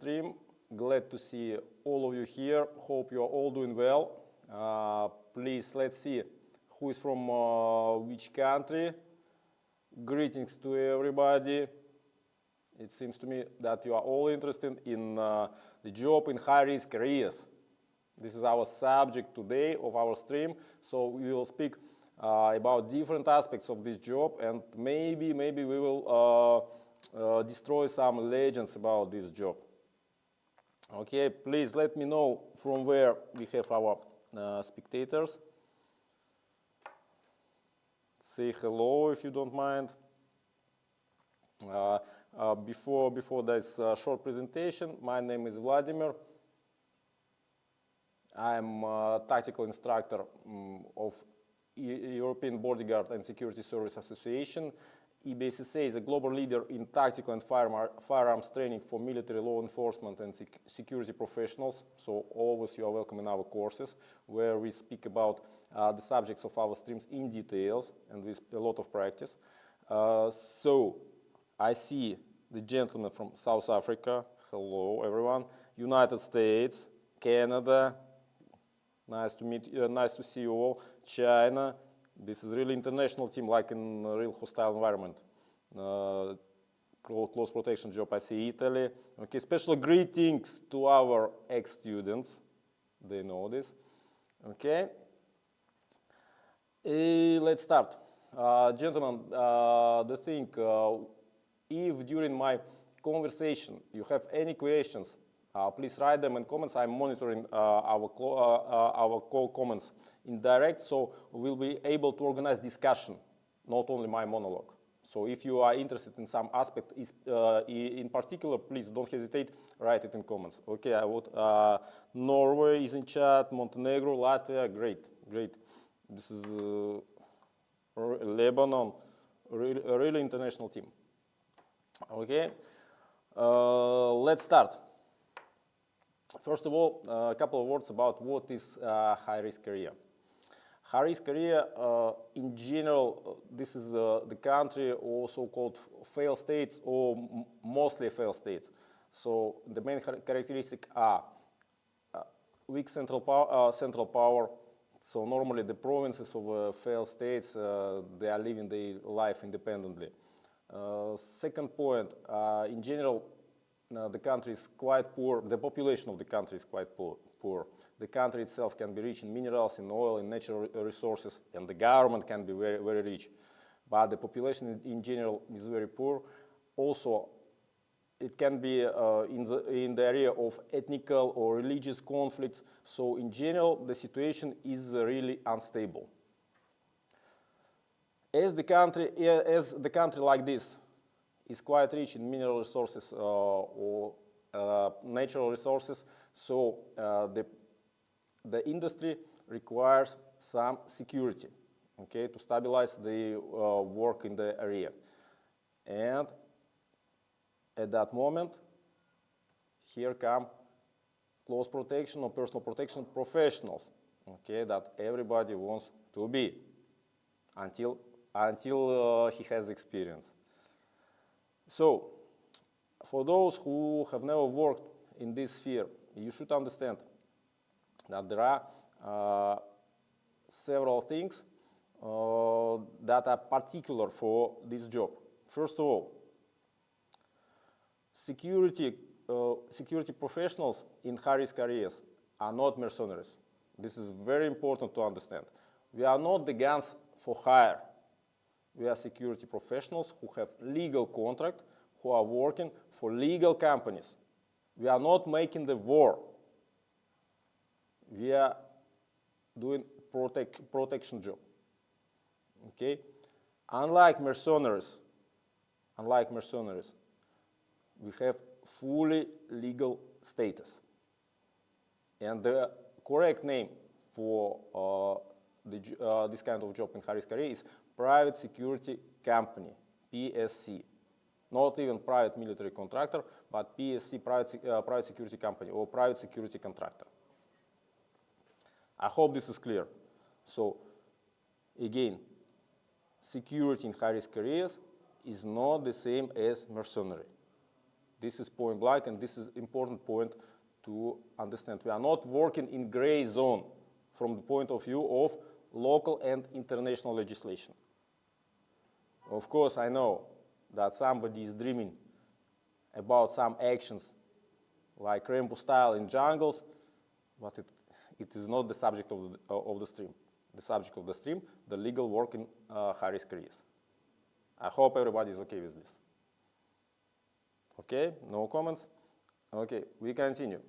stream. Glad to see all of you here. Hope you are all doing well. Please, let's see who is from which country. Greetings to everybody. It seems to me that you are all interested in the job in high-risk areas. This is our subject today of our stream. So we will speak about different aspects of this job, and maybe we will destroy some legends about this job. Okay, please let me know from where we have our spectators. Say hello if you don't mind. Before this short presentation, my name is Vladimir. I'm a tactical instructor of European Bodyguard and Security Service Association. EBSSA is a global leader in tactical and firearms training for military law enforcement and security professionals. So always you are welcome in our courses, where we speak about the subjects of our streams in details and with a lot of practice. So I see the gentleman from South Africa. Hello, everyone. United States, Canada. Nice to meet you. Nice to see you all. China. This is really international team, like in a real hostile environment. Close protection job. I see Italy. Okay. Special greetings to our ex-students. They know this. Okay. Let's start. Gentlemen, the thing, if during my conversation you have any questions, please write them in comments. I'm monitoring our call comments in direct, so we'll be able to organize discussion, not only my monologue. So if you are interested in some aspect in particular, please don't hesitate, write it in comments. Okay, I would, Norway is in chat, Montenegro, Latvia, great. This is Lebanon, a really international team. Okay, let's start. First of all, a couple of words about what is high-risk area. High-risk area, in general, this is the country also called failed states or mostly failed states. So the main characteristic are weak central power. So normally the provinces of failed states, they are living their life independently. Second point, in general, the country is quite poor. The population of the country is quite poor. The country itself can be rich in minerals, in oil, in natural resources, and the government can be very rich. But the population in general is very poor. Also, it can be in the area of ethnical or religious conflicts. So in general, the situation is really unstable. As the country like this is quite rich in mineral resources or natural resources, so the industry requires some security, okay, to stabilize the work in the area. And at that moment, here come close protection or personal protection professionals, okay, that everybody wants to be until he has experience. So, for those who have never worked in this sphere, you should understand that there are several things that are particular for this job. First of all, security professionals in high-risk areas are not mercenaries. This is very important to understand. We are not the guns for hire. We are security professionals who have legal contract, who are working for legal companies. We are not making the war. We are doing protection job. Okay? Unlike mercenaries, we have fully legal status. And the correct name for this kind of job in high-risk area is private security company, PSC. Not even private military contractor, but PSC, private security company or private security contractor. I hope this is clear. So, again, security in high-risk areas is not the same as mercenary. This is point blank, and this is important point to understand. We are not working in gray zone from the point of view of local and international legislation. Of course, I know that somebody is dreaming about some actions like rainbow style in jungles, but it is not the subject of the stream. The subject of the stream, the legal work in high-risk areas. I hope everybody is okay with this. Okay, no comments? Okay, we continue.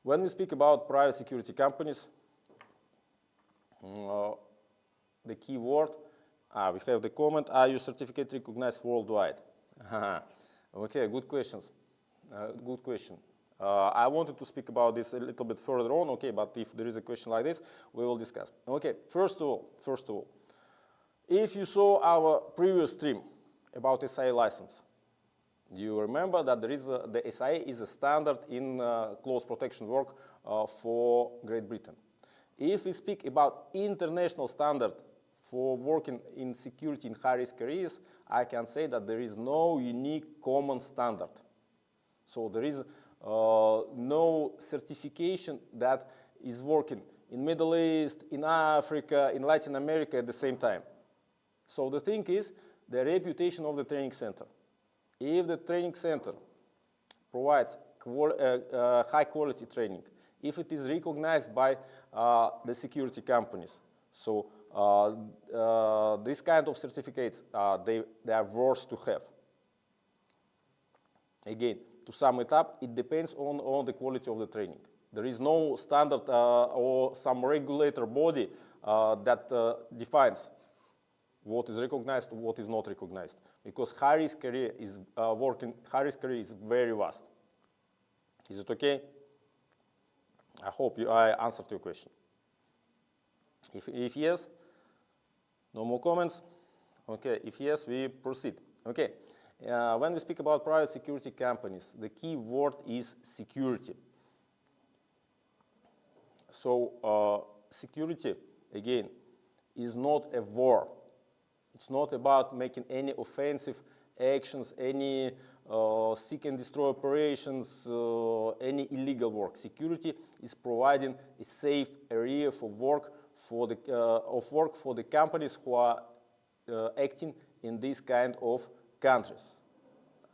When we speak about private security companies, the key word, we have the comment, are your certificate recognized worldwide? Okay, good questions. Good question. I wanted to speak about this a little bit further on, okay, but if there is a question like this, we will discuss. Okay, first of all, if you saw our previous stream about SIA license, you remember that there is the SIA is a standard in close protection work for Great Britain. If we speak about international standard for working in security in high-risk areas, I can say that there is no unique common standard. So there is no certification that is working in Middle East, in Africa, in Latin America at the same time. So the thing is the reputation of the training center. If the training center provides high quality training, if it is recognized by the security companies, so these kind of certificates, they are worth to have. Again, to sum it up, it depends on the quality of the training. There is no standard or some regulator body that defines what is recognized, what is not recognized, because high-risk career is high-risk career is very vast. Is it okay? I hope I answered your question. If yes, no more comments. Okay, if yes, we proceed. Okay, when we speak about private security companies, the key word is security. So security, again, is not a war. It's not about making any offensive actions, any seek and destroy operations, any illegal work. Security is providing a safe area for work for the companies who are acting in this kind of countries.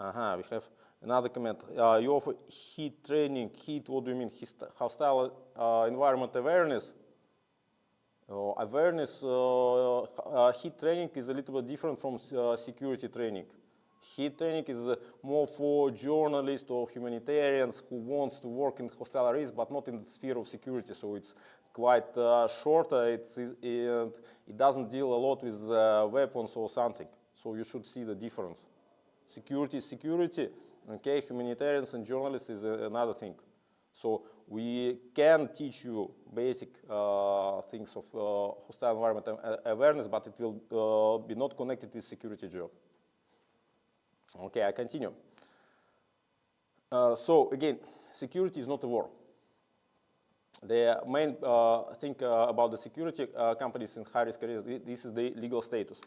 We have another comment. You offer HEAT training. HEAT, what do you mean? Hostile environment awareness. Awareness, HEAT training is a little bit different from security training. HEAT training is more for journalists or humanitarians who wants to work in hostile areas, but not in the sphere of security. So it's quite shorter. It doesn't deal a lot with weapons or something. So you should see the difference. Security is security. Okay, humanitarians and journalists is another thing. So we can teach you basic things of hostile environment awareness, but it will be not connected with security job. Okay, I continue. So again, security is not a war. The main thing about the security companies in high-risk areas, this is the legal status.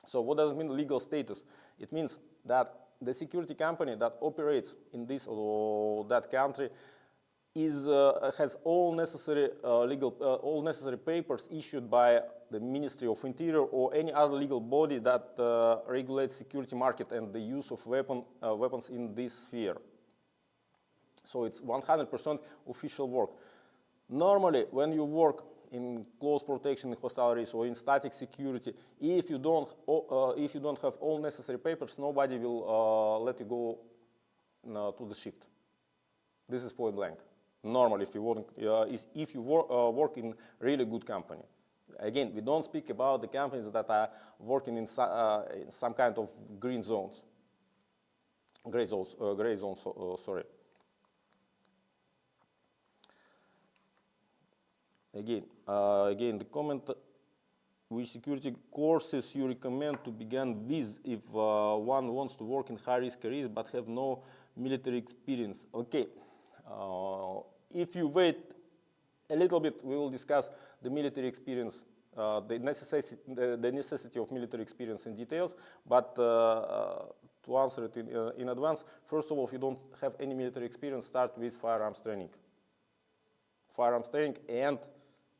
So what does it mean, legal status? It means that the security company that operates in this or that country has all necessary all necessary papers issued by the Ministry of Interior or any other legal body that regulates security market and the use of weapons in this sphere. So it's 100% official work. Normally, when you work in close protection, in hostile areas, or in static security, if you don't have all necessary papers, nobody will let you go to the shift. This is point blank. Normally, if you work in really good company. Again, we don't speak about the companies that are working in some kind of green zones. Gray zones, sorry. Again, the comment, which security courses you recommend to begin with if one wants to work in high-risk areas but have no military experience? Okay, if you wait a little bit, we will discuss the military experience, the necessity of military experience in details, but to answer it in advance, first of all, if you don't have any military experience, start with firearms training. Firearms training and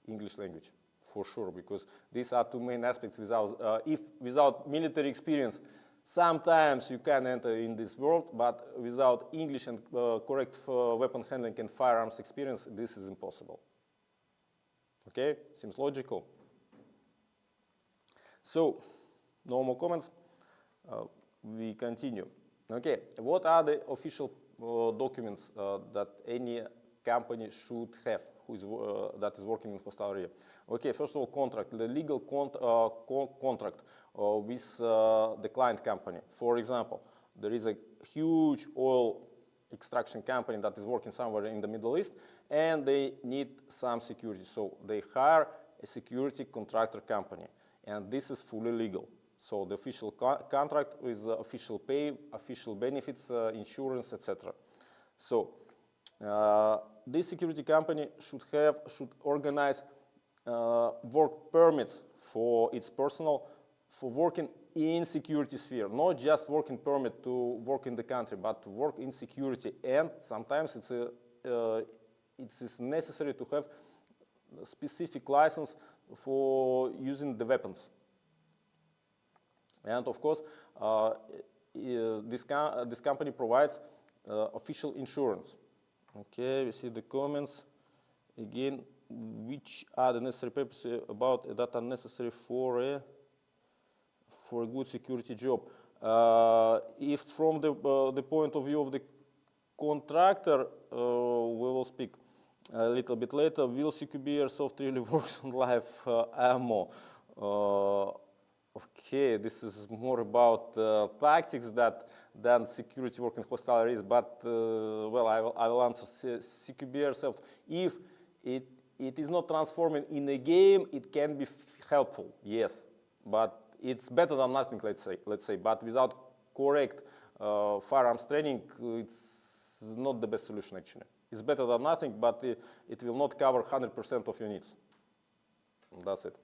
English language, for sure, because these are two main aspects. Without military experience, sometimes you can enter in this world, but without English and correct weapon handling and firearms experience, this is impossible. Okay, seems logical. So, no more comments. We continue. Okay, what are the official documents that any company should have that is working in hostile area? Okay, first of all, contract, the legal contract with the client company. For example, there is a huge oil extraction company that is working somewhere in the Middle East, and they need some security. So they hire a security contractor company, and this is fully legal. So the official contract with official pay, official benefits, insurance, etc. So this security company should organize work permits for its personnel for working in security sphere, not just working permit to work in the country, but to work in security. And sometimes it is necessary to have a specific license for using the weapons. And of course, this company provides official insurance. Okay, we see the comments. Again, which are the necessary papers about that are necessary for a good security job? If from the point of view of the contractor, we will speak a little bit later. Will CQB Airsoft really works on live ammo? Okay, this is more about tactics than security work in hostile areas, but well, I will answer CQB Airsoft. If it is not transforming in a game, it can be helpful, yes, but it's better than nothing, let's say. But without correct firearms training, it's not the best solution actually. It's better than nothing, but it will not cover 100% of your needs. That's it.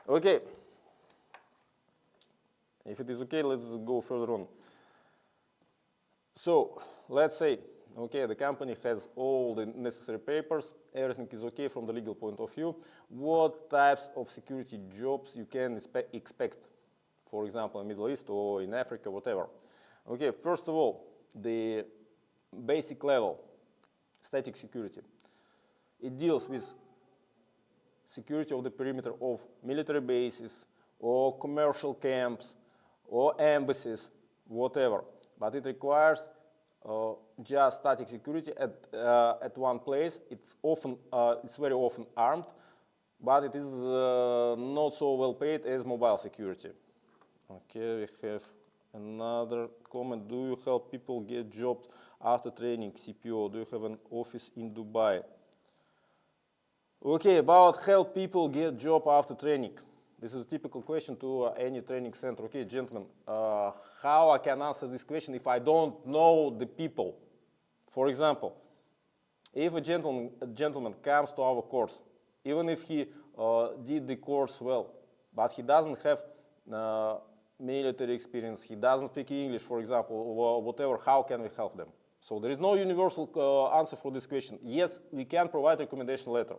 Okay. If it is okay, let's go further on. So let's say, okay, the company has all the necessary papers, everything is okay from the legal point of view. What types of security jobs you can expect, for example, in the Middle East or in Africa, whatever. Okay, first of all, the basic level, static security. It deals with security of the perimeter of military bases or commercial camps or embassies, whatever. But it requires just static security at one place. It's very often armed, but it is not so well paid as mobile security. Okay, we have another comment. Do you help people get jobs after training, CPO? Do you have an office in Dubai? Okay, about help people get job after training. This is a typical question to any training center. Okay, gentlemen, how I can answer this question if I don't know the people? For example, if a gentleman comes to our course, even if he did the course well, but he doesn't have military experience, he doesn't speak English, for example, or whatever, how can we help them? So there is no universal answer for this question. Yes, we can provide recommendation letter.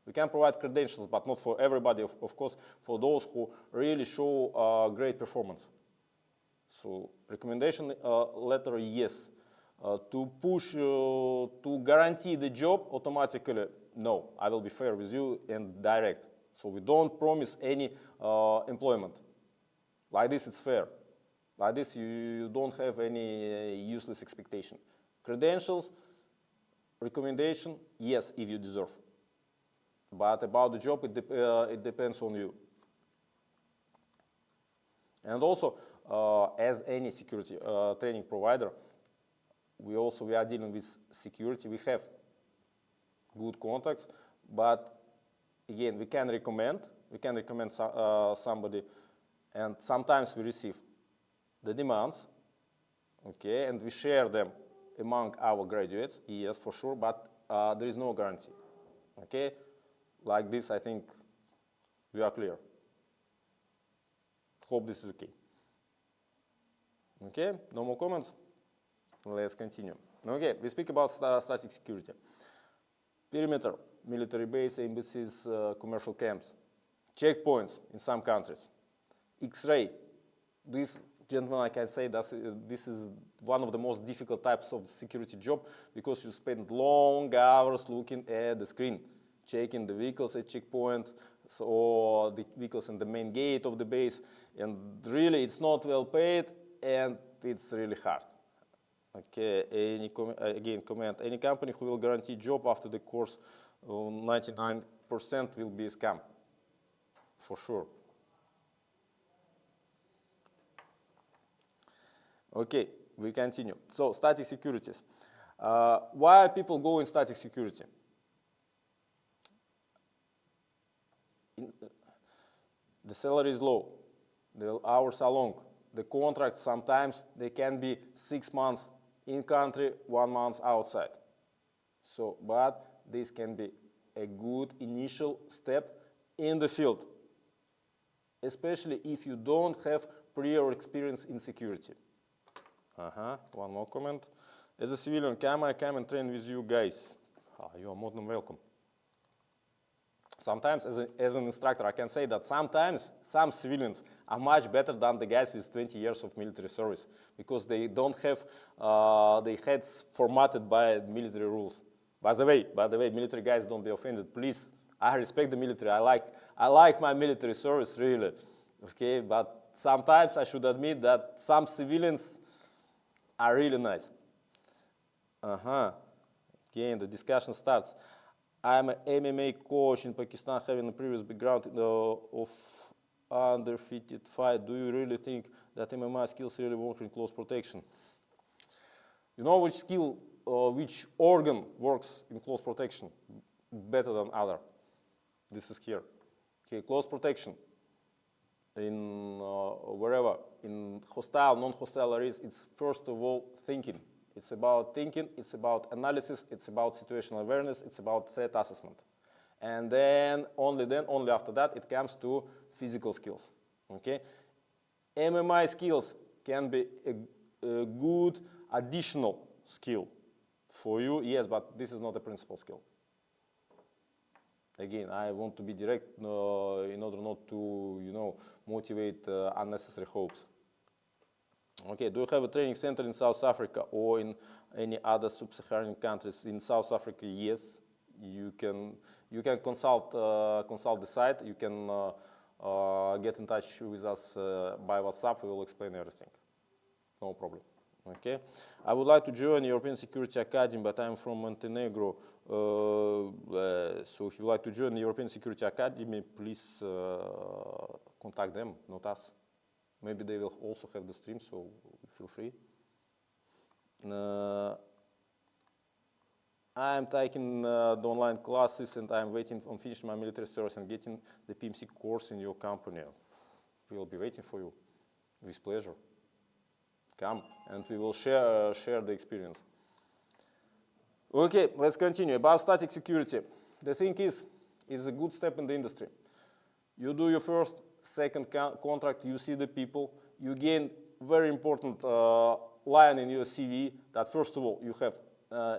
We can provide credentials, but not for everybody, of course, for those who really show great performance. So recommendation letter, yes. To push, to guarantee the job automatically, no. I will be fair with you and direct. So we don't promise any employment. Like this, it's fair. Like this, you don't have any useless expectation. Credentials, recommendation, yes, if you deserve. But about the job, it depends on you. And also, as any security training provider, we are dealing with security. We have good contacts, but again, we can recommend somebody, and sometimes we receive the demands, okay, and we share them among our graduates, yes, for sure, but there is no guarantee, okay? Like this, I think we are clear. Hope this is okay. Okay, no more comments? Let's continue. Okay, we speak about static security. Perimeter, military base, embassies, commercial camps, checkpoints in some countries, X-ray. This, gentlemen, I can say that this is one of the most difficult types of security job because you spend long hours looking at the screen, checking the vehicles at checkpoint, or the vehicles in the main gate of the base, and really it's not well paid and it's really hard. Okay, again, comment, any company who will guarantee job after the course, 99% will be a scam, for sure. Okay, we continue. So, static securities. Why people go in static security? The salary is low, the hours are long, the contracts sometimes they can be 6 months in country, 1 month outside. So, but this can be a good initial step in the field, especially if you don't have prior experience in security. One more comment. As a civilian, can I come and train with you guys? You are more than welcome. Sometimes, as an instructor, I can say that sometimes some civilians are much better than the guys with 20 years of military service because they don't have their heads formatted by military rules. By the way, military guys, don't be offended, please. I respect the military. I like my military service, really. Okay, but sometimes I should admit that some civilians are really nice. Again, the discussion starts. I'm an MMA coach in Pakistan, having a previous background of undefeated fight. Do you really think that MMA skills really work in close protection? You know which skill, which organ works in close protection better than other? This is here. Okay, close protection. In wherever, in hostile, non-hostile areas, it's first of all thinking. It's about thinking, it's about analysis, it's about situational awareness, it's about threat assessment. And then, only after that, it comes to physical skills, okay? MMA skills can be a good additional skill for you, yes, but this is not a principal skill. Again, I want to be direct in order not to, motivate unnecessary hopes. Okay, do you have a training center in South Africa or in any other sub-Saharan countries? In South Africa, yes. You can consult the site. You can get in touch with us by WhatsApp. We will explain everything. No problem. Okay. I would like to join European Security Academy, but I'm from Montenegro. So if you would like to join the European Security Academy, please contact them, not us. Maybe they will also have the stream, so feel free. I'm taking the online classes and I'm waiting on finishing my military service and getting the PMC course in your company. We will be waiting for you with pleasure. Come and we will share the experience. Okay, let's continue. About static security. The thing is, it's a good step in the industry. You do your first, second contract, you see the people, you gain very important line in your CV that first of all, you have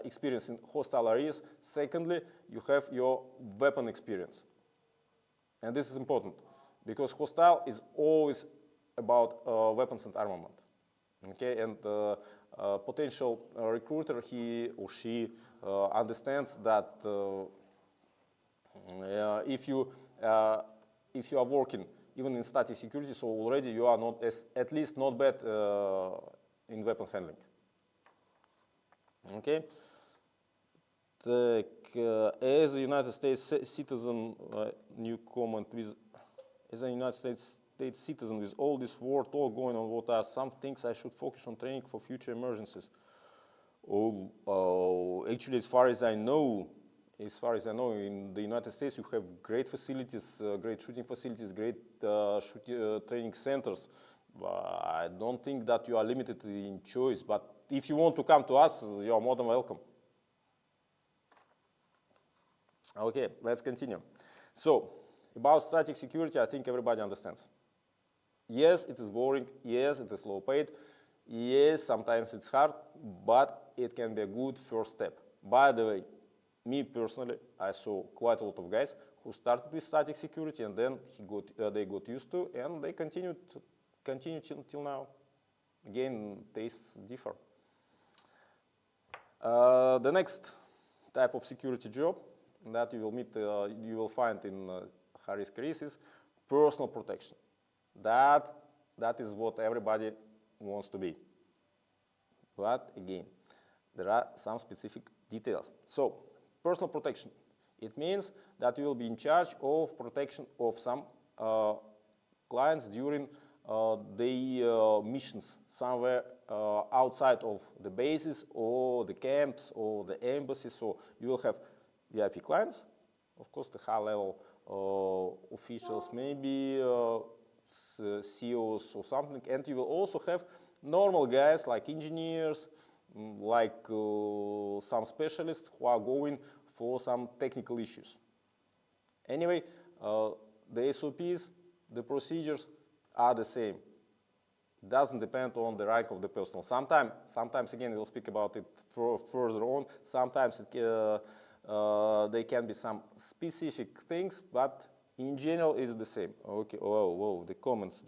experience in hostile areas. Secondly, you have your weapon experience. And this is important because hostile is always about weapons and armament. Okay, and potential recruiter, he or she understands that if you are working even in static security, so already you are not at least not bad in weapon handling. Okay. As a United States citizen, new comment with, as a United States citizen with all this war talk going on, what are some things I should focus on training for future emergencies? Actually, as far as I know, in the United States, you have great facilities, great shooting facilities, great training centers. I don't think that you are limited in choice, but if you want to come to us, you are more than welcome. Okay, let's continue. So, about static security, I think everybody understands. Yes, it is boring. Yes, it is low paid. Yes, sometimes it's hard, but it can be a good first step. By the way, me personally, I saw quite a lot of guys who started with static security and then they got used to, and they continue till now. Again, tastes differ. The next type of security job that you will find in high-risk careers is personal protection. That is what everybody wants to be. But again, there are some specific details. So, personal protection. It means that you will be in charge of protection of some clients during their missions somewhere outside of the bases or the camps or the embassies. So you will have VIP clients, of course, the high-level officials, maybe CEOs or something, and you will also have normal guys like engineers, like some specialists who are going for some technical issues. Anyway, the SOPs, the procedures are the same. Doesn't depend on the rank of the personnel. Sometimes again, we'll speak about it further on. Sometimes there can be some specific things, but in general, it's the same. Okay. Whoa, the comments,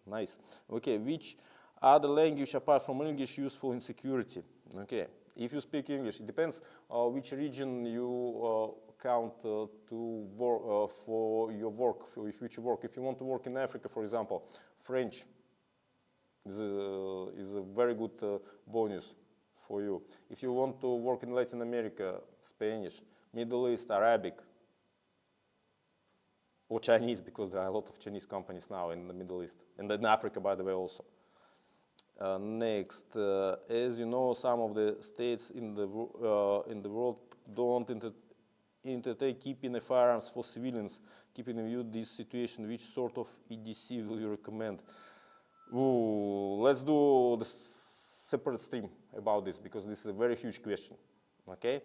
nice. Okay, which other language apart from English useful in security? Okay, if you speak English, it depends which region you count to work for your work, for your future work. If you want to work in Africa, for example, French is a very good bonus for you. If you want to work in Latin America, Spanish, Middle East, Arabic, or Chinese, because there are a lot of Chinese companies now in the Middle East, and in Africa, by the way, also. Next, as you know, some of the states in the world don't entertain keeping the firearms for civilians. Keeping in view this situation, which sort of EDC will you recommend? Ooh, let's do the separate stream about this, because this is a very huge question. Okay,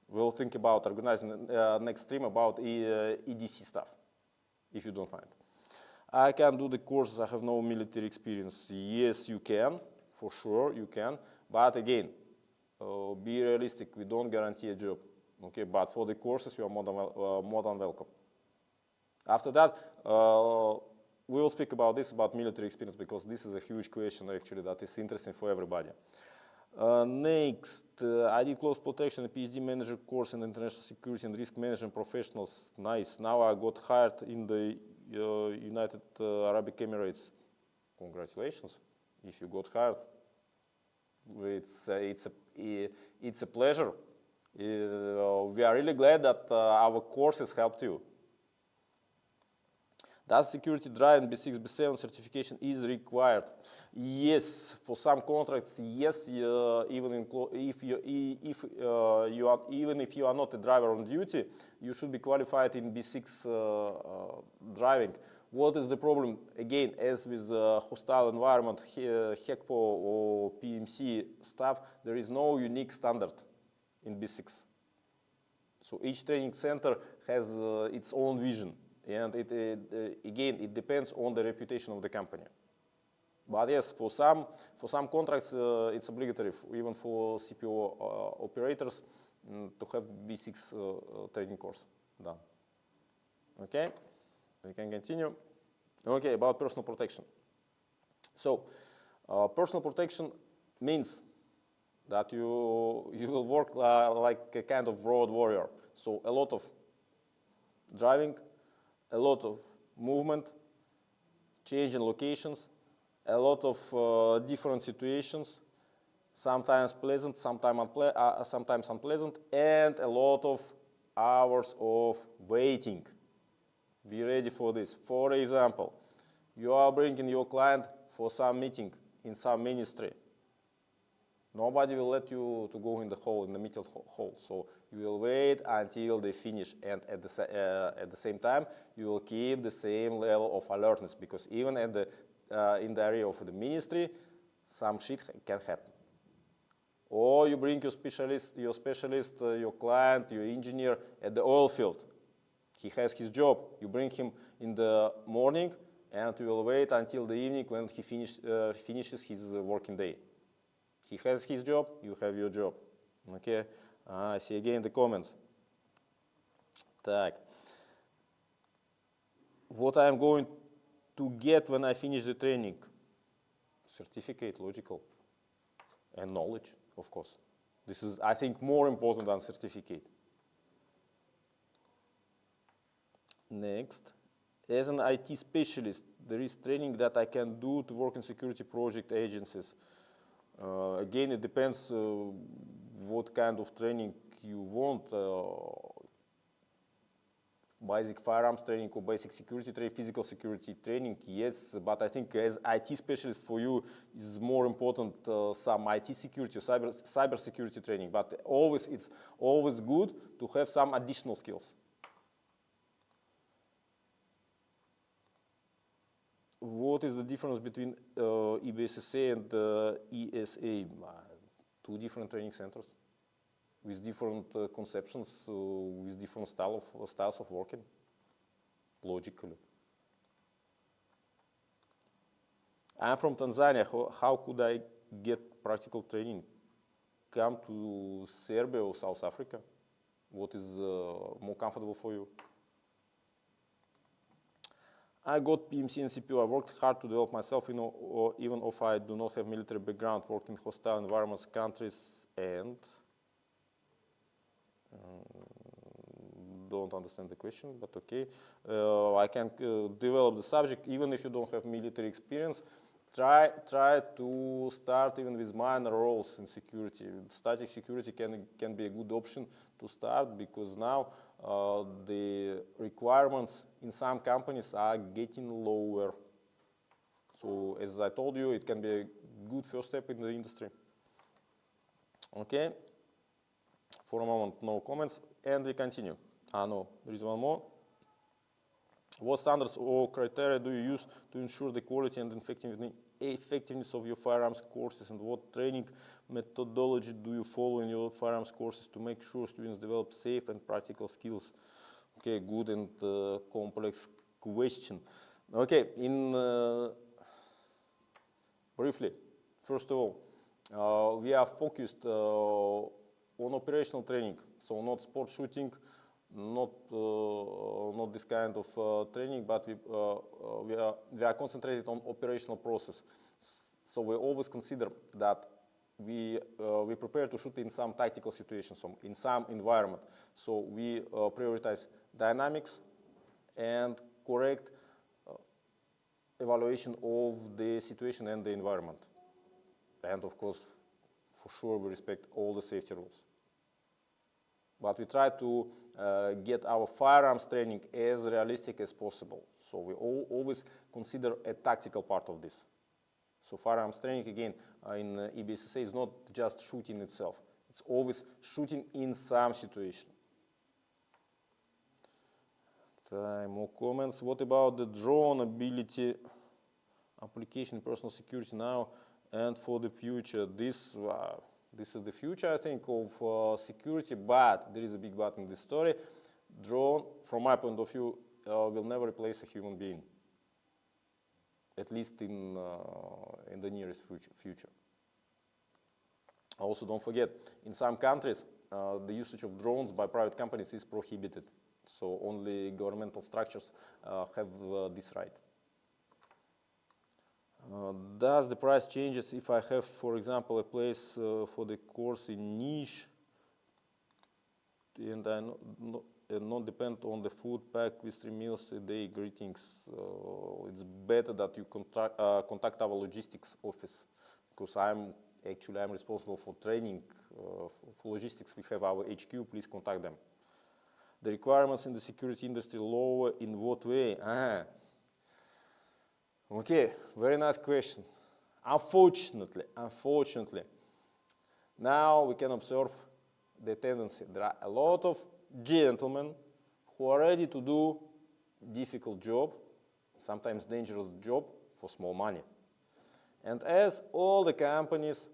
we'll think about organizing next stream about EDC stuff, if you don't mind. I can do the courses, I have no military experience. Yes, you can, for sure, you can. But again, be realistic, we don't guarantee a job. Okay, but for the courses, you are more than welcome. After that, we will speak about this, about military experience, because this is a huge question, actually, that is interesting for everybody. Next, I did close protection, a PhD manager course in international security and risk management professionals. Nice. Now I got hired in the United Arab Emirates. Congratulations, if you got hired. It's a pleasure. We are really glad that our courses helped you. Does security drive and B6, B7 certification is required? Yes, for some contracts, yes. Even if you are not a driver on duty, you should be qualified in B6 driving. What is the problem? Again, as with hostile environment, HECPO or PMC stuff, there is no unique standard in B6. So each training center has its own vision. And again, it depends on the reputation of the company. But yes, for some contracts, it's obligatory, even for CPO operators, to have B6 training course done. Okay, we can continue. Okay, about personal protection. So, personal protection means that you will work like a kind of road warrior. So a lot of driving, a lot of movement, change in locations, a lot of different situations, sometimes pleasant, sometimes unpleasant, and a lot of hours of waiting. Be ready for this. For example, you are bringing your client for some meeting in some ministry. Nobody will let you to go in the hall, in the meeting hall. So you will wait until they finish, and at the same time, you will keep the same level of alertness, because even at in the area of the ministry, some shit can happen. Or you bring your specialist, your client, your engineer at the oil field. He has his job. You bring him in the morning, and we will wait until the evening when he finishes his working day. He has his job, you have your job. Okay, I see again the comments. Так. What I am going to get when I finish the training? Certificate, logical, and knowledge, of course. This is, I think, more important than certificate. Next, as an IT specialist, there is training that I can do to work in security project agencies. Again, it depends what kind of training you want. Basic firearms training or basic security training, physical security training, yes, but I think as IT specialist for you is more important some IT security or cyber security training, but it's always good to have some additional skills. What is the difference between EBSSA and ESA? Two different training centers with different conceptions, with different styles of working, logically. I'm from Tanzania. How could I get practical training? Come to Serbia or South Africa? What is more comfortable for you? I got PMC and CPU. I worked hard to develop myself, even if I do not have military background, worked in hostile environments, countries, and don't understand the question, but okay. I can develop the subject even if you don't have military experience. Try to start even with minor roles in security. Static security can be a good option to start because now the requirements in some companies are getting lower. So as I told you, it can be a good first step in the industry. Okay. For a moment, no comments, and we continue. No, there is one more. What standards or criteria do you use to ensure the quality and effectiveness of your firearms courses, and what training methodology do you follow in your firearms courses to make sure students develop safe and practical skills? Okay, good and complex question. Okay, briefly, first of all, we are focused on operational training, so not sport shooting, not this kind of training, but we are concentrated on operational process. So we always consider that we prepare to shoot in some tactical situations, in some environment. So we prioritize dynamics and correct evaluation of the situation and the environment. And of course, for sure, we respect all the safety rules. But we try to get our firearms training as realistic as possible. So we always consider a tactical part of this. So firearms training, again, in EBSSA is not just shooting itself. It's always shooting in some situation. More comments. What about the drone ability application in personal security now and for the future? This is the future, I think, of security, but there is a big but in this story. Drone, from my point of view, will never replace a human being, at least in the nearest future. Also, don't forget, in some countries, the usage of drones by private companies is prohibited. So only governmental structures have this right. Does the price changes if I have, for example, a place for the course in niche and I not depend on the food pack with 3 meals a day? Greetings. It's better that you contact our logistics office, because I'm responsible for training for logistics. We have our HQ. Please contact them. The requirements in the security industry lower in what way? Okay, very nice question. Unfortunately, now we can observe the tendency. There are a lot of gentlemen who are ready to do difficult job, sometimes dangerous job, for small money. And as all the companies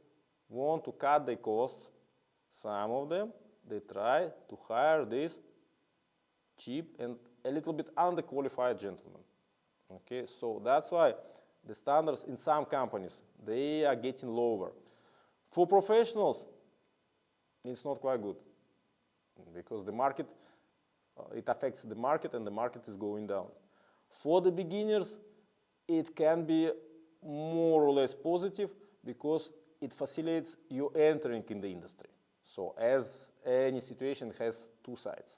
want to cut their costs, some of them, they try to hire these cheap and a little bit underqualified gentlemen. Okay, so that's why the standards in some companies, they are getting lower. For professionals, it's not quite good because the market, it affects the market and the market is going down. For the beginners, it can be more or less positive because it facilitates you entering in the industry. So as any situation has two sides.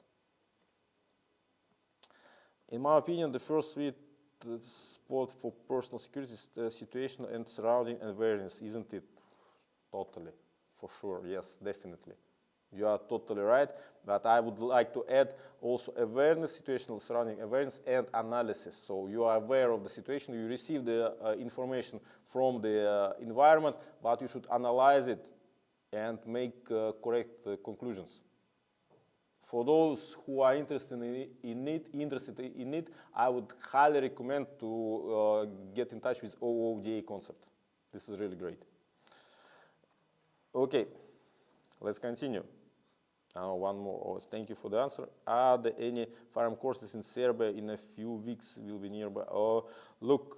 In my opinion, the first sweet spot for personal security is the situation and surrounding awareness, isn't it? Totally, for sure, yes, definitely. You are totally right, but I would like to add also awareness, situational surrounding awareness and analysis. So you are aware of the situation, you receive the information from the environment, but you should analyze it and make correct conclusions. For those who are interested in it, I would highly recommend to get in touch with OODA concept. This is really great. Okay, let's continue. One more. Oh, thank you for the answer. Are there any firearm courses in Serbia in a few weeks will be nearby? Oh, look,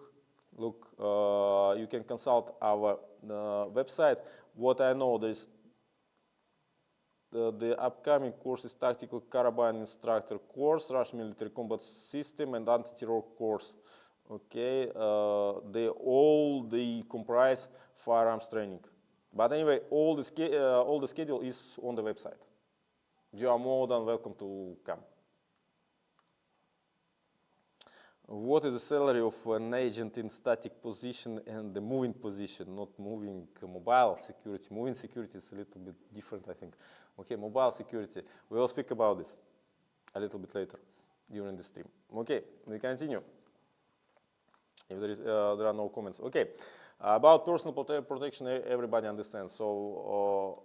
you can consult our website. What I know, there's the upcoming course is Tactical Carabine Instructor course, Russian Military Combat System, and Anti-Terror course. Okay, they comprise firearms training. But anyway, all the schedule is on the website. You are more than welcome to come. What is the salary of an agent in static position and the moving position, not moving mobile security? Moving security is a little bit different, I think. Okay, mobile security. We will speak about this a little bit later during the stream. Okay, we continue. If there are no comments. Okay, about personal protection, everybody understands. So,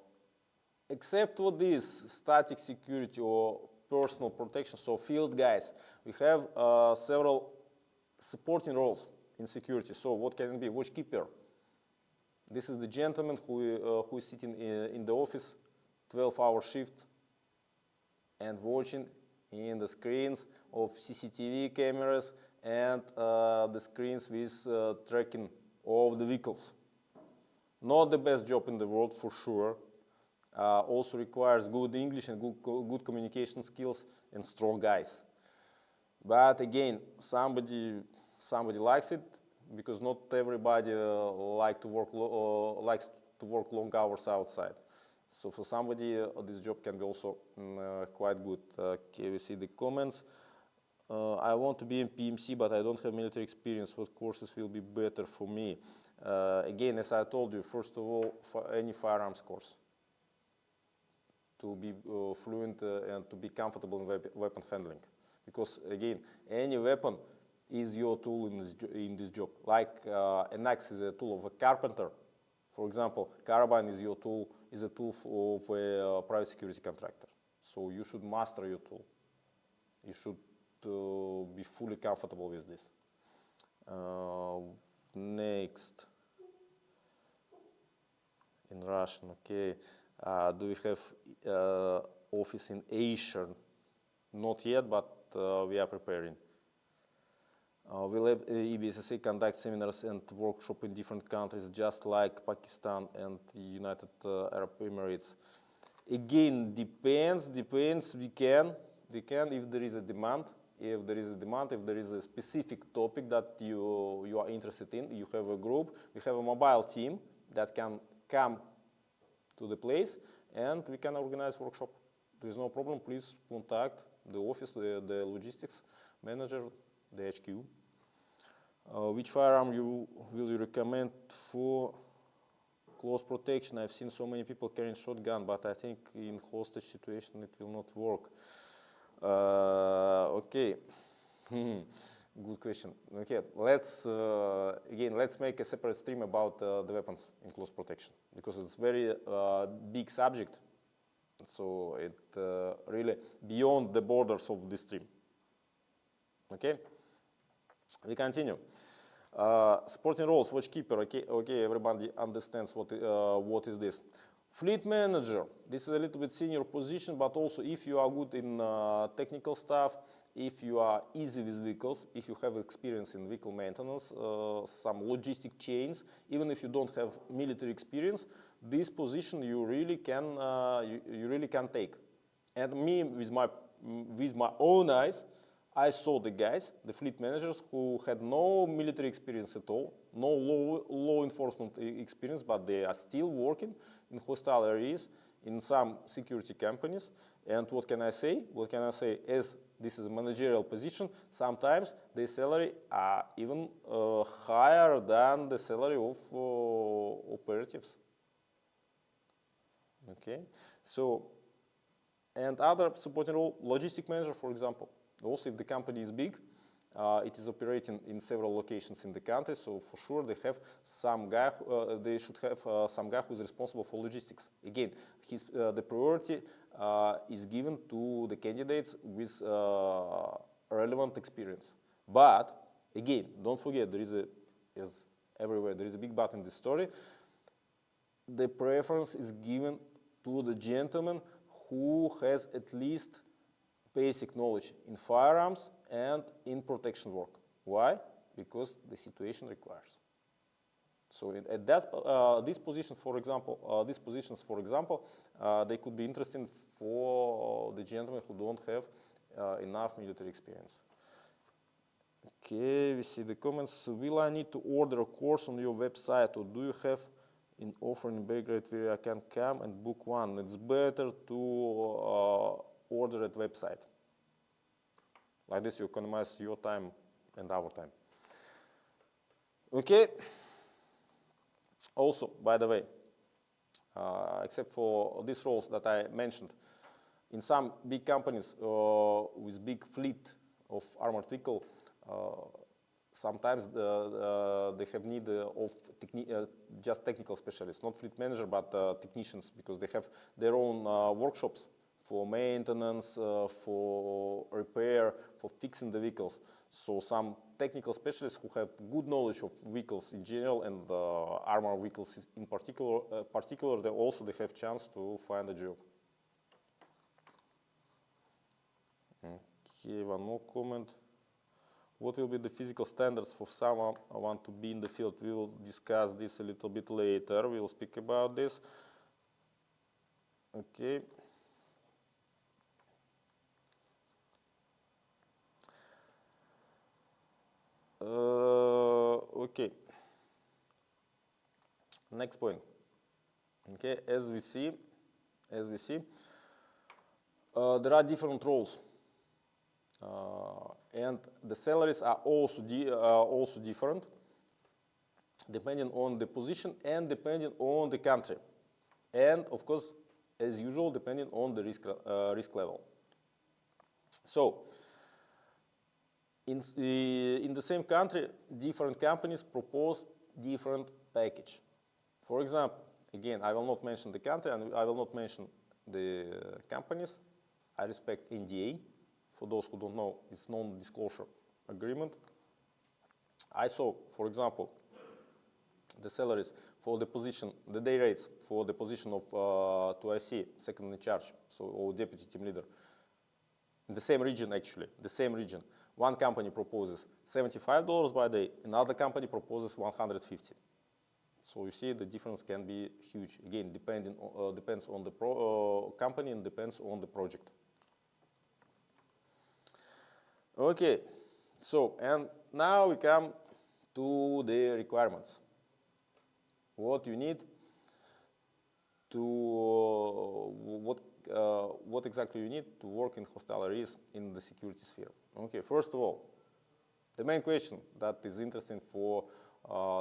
except for this static security or personal protection, so field guys, we have several supporting roles in security. So what can it be? Watchkeeper. This is the gentleman who is sitting in the office, 12-hour shift, and watching in the screens of CCTV cameras and the screens with tracking of the vehicles. Not the best job in the world for sure. Also requires good English and good communication skills and strong eyes. But again, somebody likes it because not everybody likes to work long hours outside. So for somebody, this job can be also quite good. Okay, we see the comments. I want to be in PMC, but I don't have military experience. What courses will be better for me? Again, as I told you, first of all, for any firearms course, to be fluent and to be comfortable in weapon handling. Because again, any weapon is your tool in this job. Like an axe is a tool of a carpenter. For example, carbine is a tool of a private security contractor. So you should master your tool. You should be fully comfortable with this. Next. In Russian, okay. Do we have office in Asia? Not yet, but we are preparing. Will EBSSA conduct seminars and workshops in different countries, just like Pakistan and the United Arab Emirates? Again, depends. We can if there is a demand. If there is a specific topic that you are interested in, you have a group. We have a mobile team that can come to the place, and we can organize workshop. There is no problem. Please contact the office, the logistics manager, the HQ. Which firearm will you recommend for close protection? I've seen so many people carrying shotgun, but I think in hostage situation it will not work. Okay. Good question. Okay, let's make a separate stream about the weapons in close protection, because it's very big subject. So it really beyond the borders of this stream. Okay, we continue. Sporting roles, watchkeeper. Okay, everybody understands what is this. Fleet manager, this is a little bit senior position, but also if you are good in technical stuff, if you are easy with vehicles, if you have experience in vehicle maintenance, some logistic chains, even if you don't have military experience, this position you really can take. And me, with my own eyes, I saw the guys, the fleet managers, who had no military experience at all, no law enforcement experience, but they are still working in hostile areas in some security companies. And what can I say? What can I say? As this is a managerial position, sometimes the salary are even higher than the salary of operatives. Okay, so, and other supporting role, logistic manager, for example. Also, if the company is big, it is operating in several locations in the country, so for sure they have some guy. They should have some guy who is responsible for logistics. Again, the priority is given to the candidates with relevant experience. But again, don't forget, there is as everywhere, there is a big but in this story. The preference is given to the gentleman who has at least basic knowledge in firearms and in protection work. Why? Because the situation requires. So at these positions, for example, they could be interesting for the gentlemen who don't have enough military experience. Okay, we see the comments. Will I need to order a course on your website, or do you have in offer in Belgrade where I can come and book one? It's better to order at website. Like this you economize your time and our time. Okay. Also, by the way, except for these roles that I mentioned, in some big companies with big fleet of armored vehicle, sometimes they have need of just technical specialists, not fleet manager, but technicians, because they have their own workshops for maintenance, for repair, for fixing the vehicles. So some technical specialists who have good knowledge of vehicles in general and armored vehicles in particular, they have chance to find a job. Okay, one more comment. What will be the physical standards for someone who want to be in the field? We will discuss this a little bit later. We will speak about this. Okay. Okay. Next point. Okay, as we see, there are different roles. And the salaries are also different, depending on the position and depending on the country, and of course, as usual, depending on the risk level. So, in the same country, different companies propose different package. For example, again, I will not mention the country and I will not mention the companies. I respect NDA. For those who don't know, it's non-disclosure agreement. I saw, for example, the salaries for the position, the day rates for the position of 2IC, second in charge, so or deputy team leader, in the same region actually, the same region. One company proposes $75 by day, another company proposes $150. So you see the difference can be huge. Again, depends on the company and depends on the project. Okay, so and now we come to the requirements. What you need to what exactly you need to work in hostile areas in the security sphere. Okay, first of all, the main question that is interesting for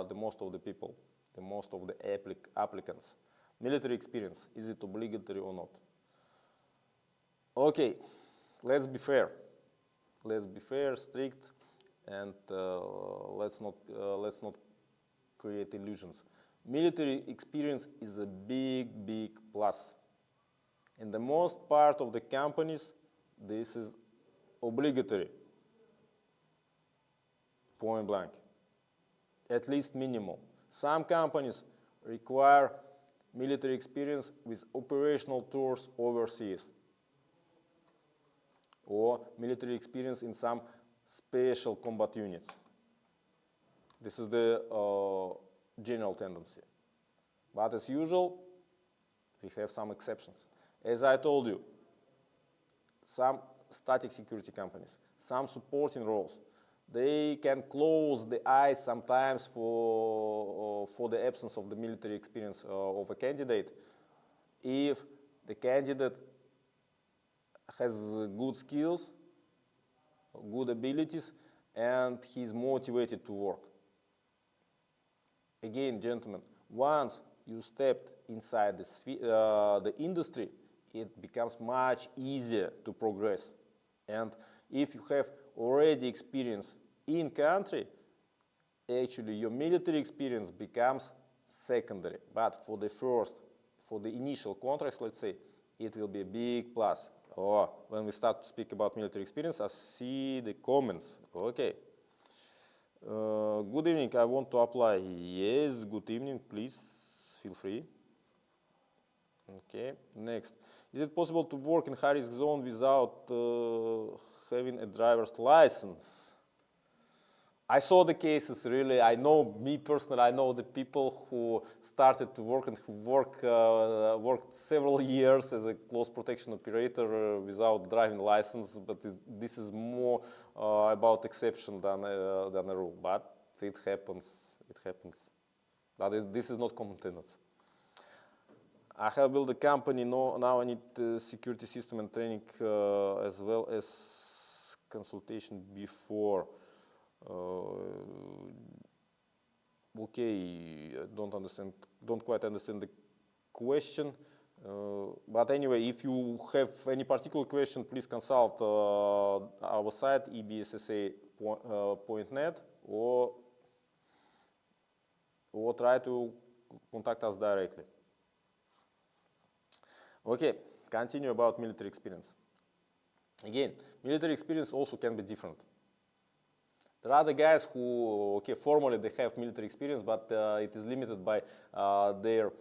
the most of the people, the most of the applicants, military experience, is it obligatory or not? Okay, let's be fair. Let's be fair, strict, and let's not create illusions. Military experience is a big plus. In the most part of the companies, this is obligatory. Point blank. At least minimal. Some companies require military experience with operational tours overseas, or military experience in some special combat units. This is the general tendency. But as usual, we have some exceptions. As I told you, some static security companies, some supporting roles, they can close the eyes sometimes for the absence of the military experience of a candidate if the candidate has good skills, good abilities, and he's motivated to work. Again, gentlemen, once you stepped inside the industry, it becomes much easier to progress. And if you have already experience in country, actually your military experience becomes secondary. But for the initial contracts, let's say, it will be a big plus. Oh, when we start to speak about military experience, I see the comments. Okay. Good evening, I want to apply. Yes, good evening, please feel free. Okay, next. Is it possible to work in high-risk zone without having a driver's license? I saw the cases, really. I know, me personally, I know the people who started to work and who worked several years as a close protection operator without driving license, but this is more about exception than a rule. But it happens, But this is not common tendency. I have built a company, now I need security system and training as well as consultation before. Okay, don't quite understand the question. But anyway, if you have any particular question, please consult our site, ebssa.net, or try to contact us directly. Okay, continue about military experience. Again, military experience also can be different. There are the guys who, okay, formally they have military experience, but it is limited by their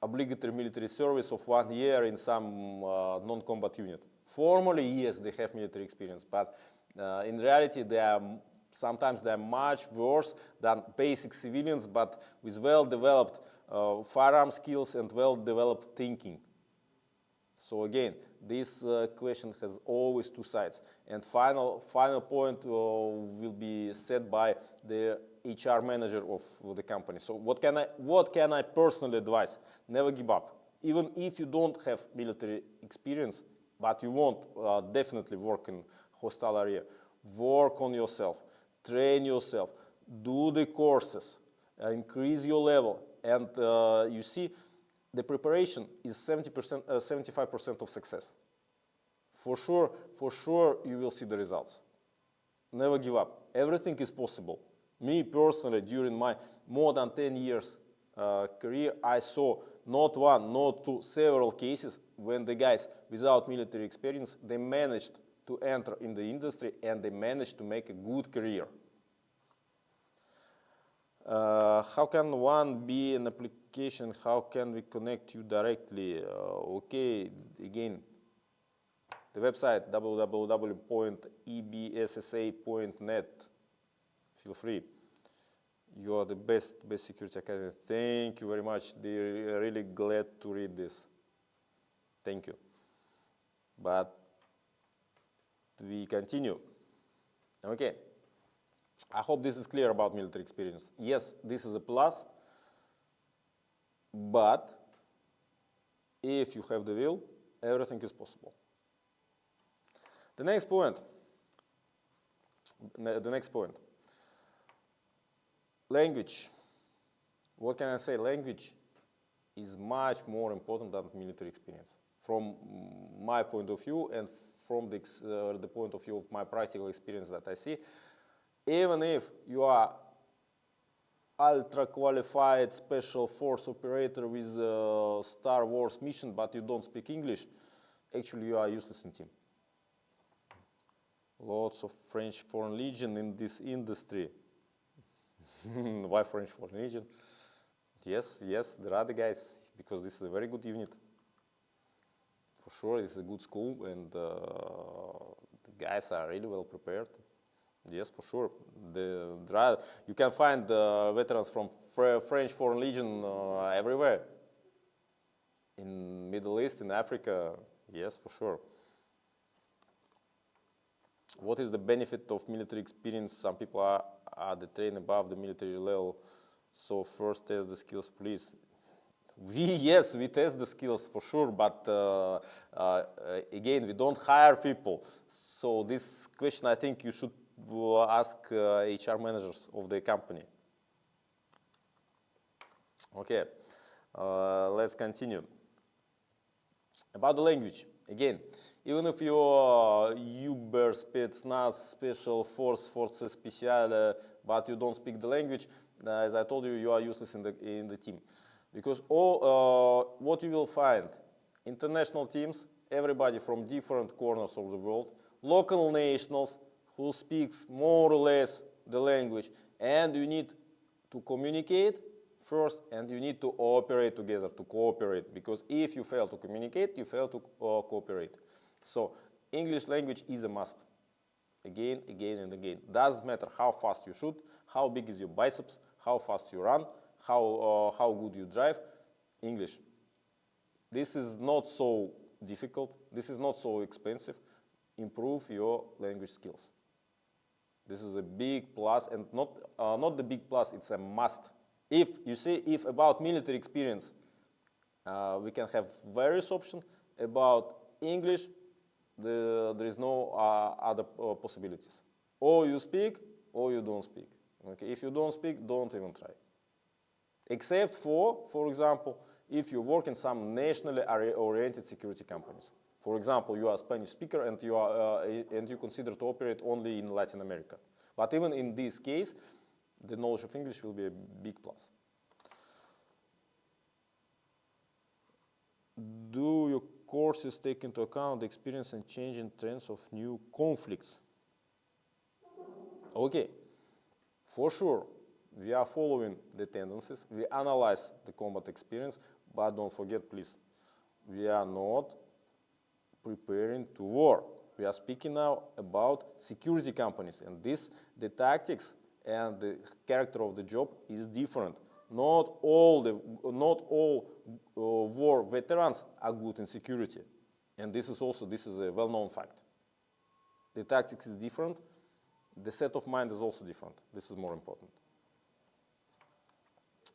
obligatory military service of 1 year in some non-combat unit. Formally, yes, they have military experience, but in reality, sometimes they are much worse than basic civilians, but with well-developed firearm skills and well-developed thinking. So again, this question has always two sides. And final point will be said by the HR manager of the company. So what can I personally advise? Never give up. Even if you don't have military experience, but you want definitely work in hostile area, work on yourself, train yourself, do the courses, increase your level, and you see, the preparation is 75% of success. For sure, you will see the results. Never give up. Everything is possible. Me personally, during my more than 10 years career, I saw not one, not two, several cases when the guys without military experience, they managed to enter in the industry and they managed to make a good career. How can one be an application? How can we connect you directly? Okay, again, the website www.ebssa.net. Feel free. You are the best security academy. Thank you very much. They're really glad to read this. Thank you. But we continue. Okay. I hope this is clear about military experience. Yes, this is a plus, but if you have the will, everything is possible. The next point. Language. What can I say? Language is much more important than military experience. From my point of view and from the point of view of my practical experience that I see, even if you are ultra qualified special force operator with a Star Wars mission, but you don't speak English, actually you are useless in team. Lots of French Foreign Legion in this industry. Why French Foreign Legion? Yes, there are the guys because this is a very good unit. For sure, it's a good school, and the guys are really well prepared. Yes, for sure. You can find veterans from French Foreign Legion everywhere. In Middle East, in Africa, yes, for sure. What is the benefit of military experience? Some people are trained above the military level, so first test the skills, please. Yes, we test the skills for sure, but again, we don't hire people. So this question, I think you should ask HR managers of the company. Okay, let's continue. About the language, again, even if you're Uber, Spetsnaz, Special Force, Forces Speciale, but you don't speak the language, as I told you, you are useless in the team. Because what you will find, international teams, everybody from different corners of the world, local nationals who speaks more or less the language, and you need to communicate first, and you need to operate together, to cooperate, because if you fail to communicate, you fail to cooperate. So English language is a must. Again, again, and again. Doesn't matter how fast you shoot, how big is your biceps, how fast you run, how good you drive. English. This is not so difficult. This is not so expensive. Improve your language skills. This is a big plus, and not the big plus, it's a must. If you see, if about military experience, we can have various options. About English, there is no other possibilities. Or you speak, or you don't speak. Okay? If you don't speak, don't even try. Except for example, if you work in some nationally oriented security companies. For example, you are a Spanish speaker and you consider to operate only in Latin America. But even in this case, the knowledge of English will be a big plus. Do your courses take into account the experience and changing trends of new conflicts? Okay, for sure, we are following the tendencies, we analyze the combat experience, but don't forget, please, we are not preparing to war. We are speaking now about security companies, and the tactics and the character of the job is different. Not all war veterans are good in security, and this is a well-known fact. The tactics is different. The set of mind is also different. This is more important.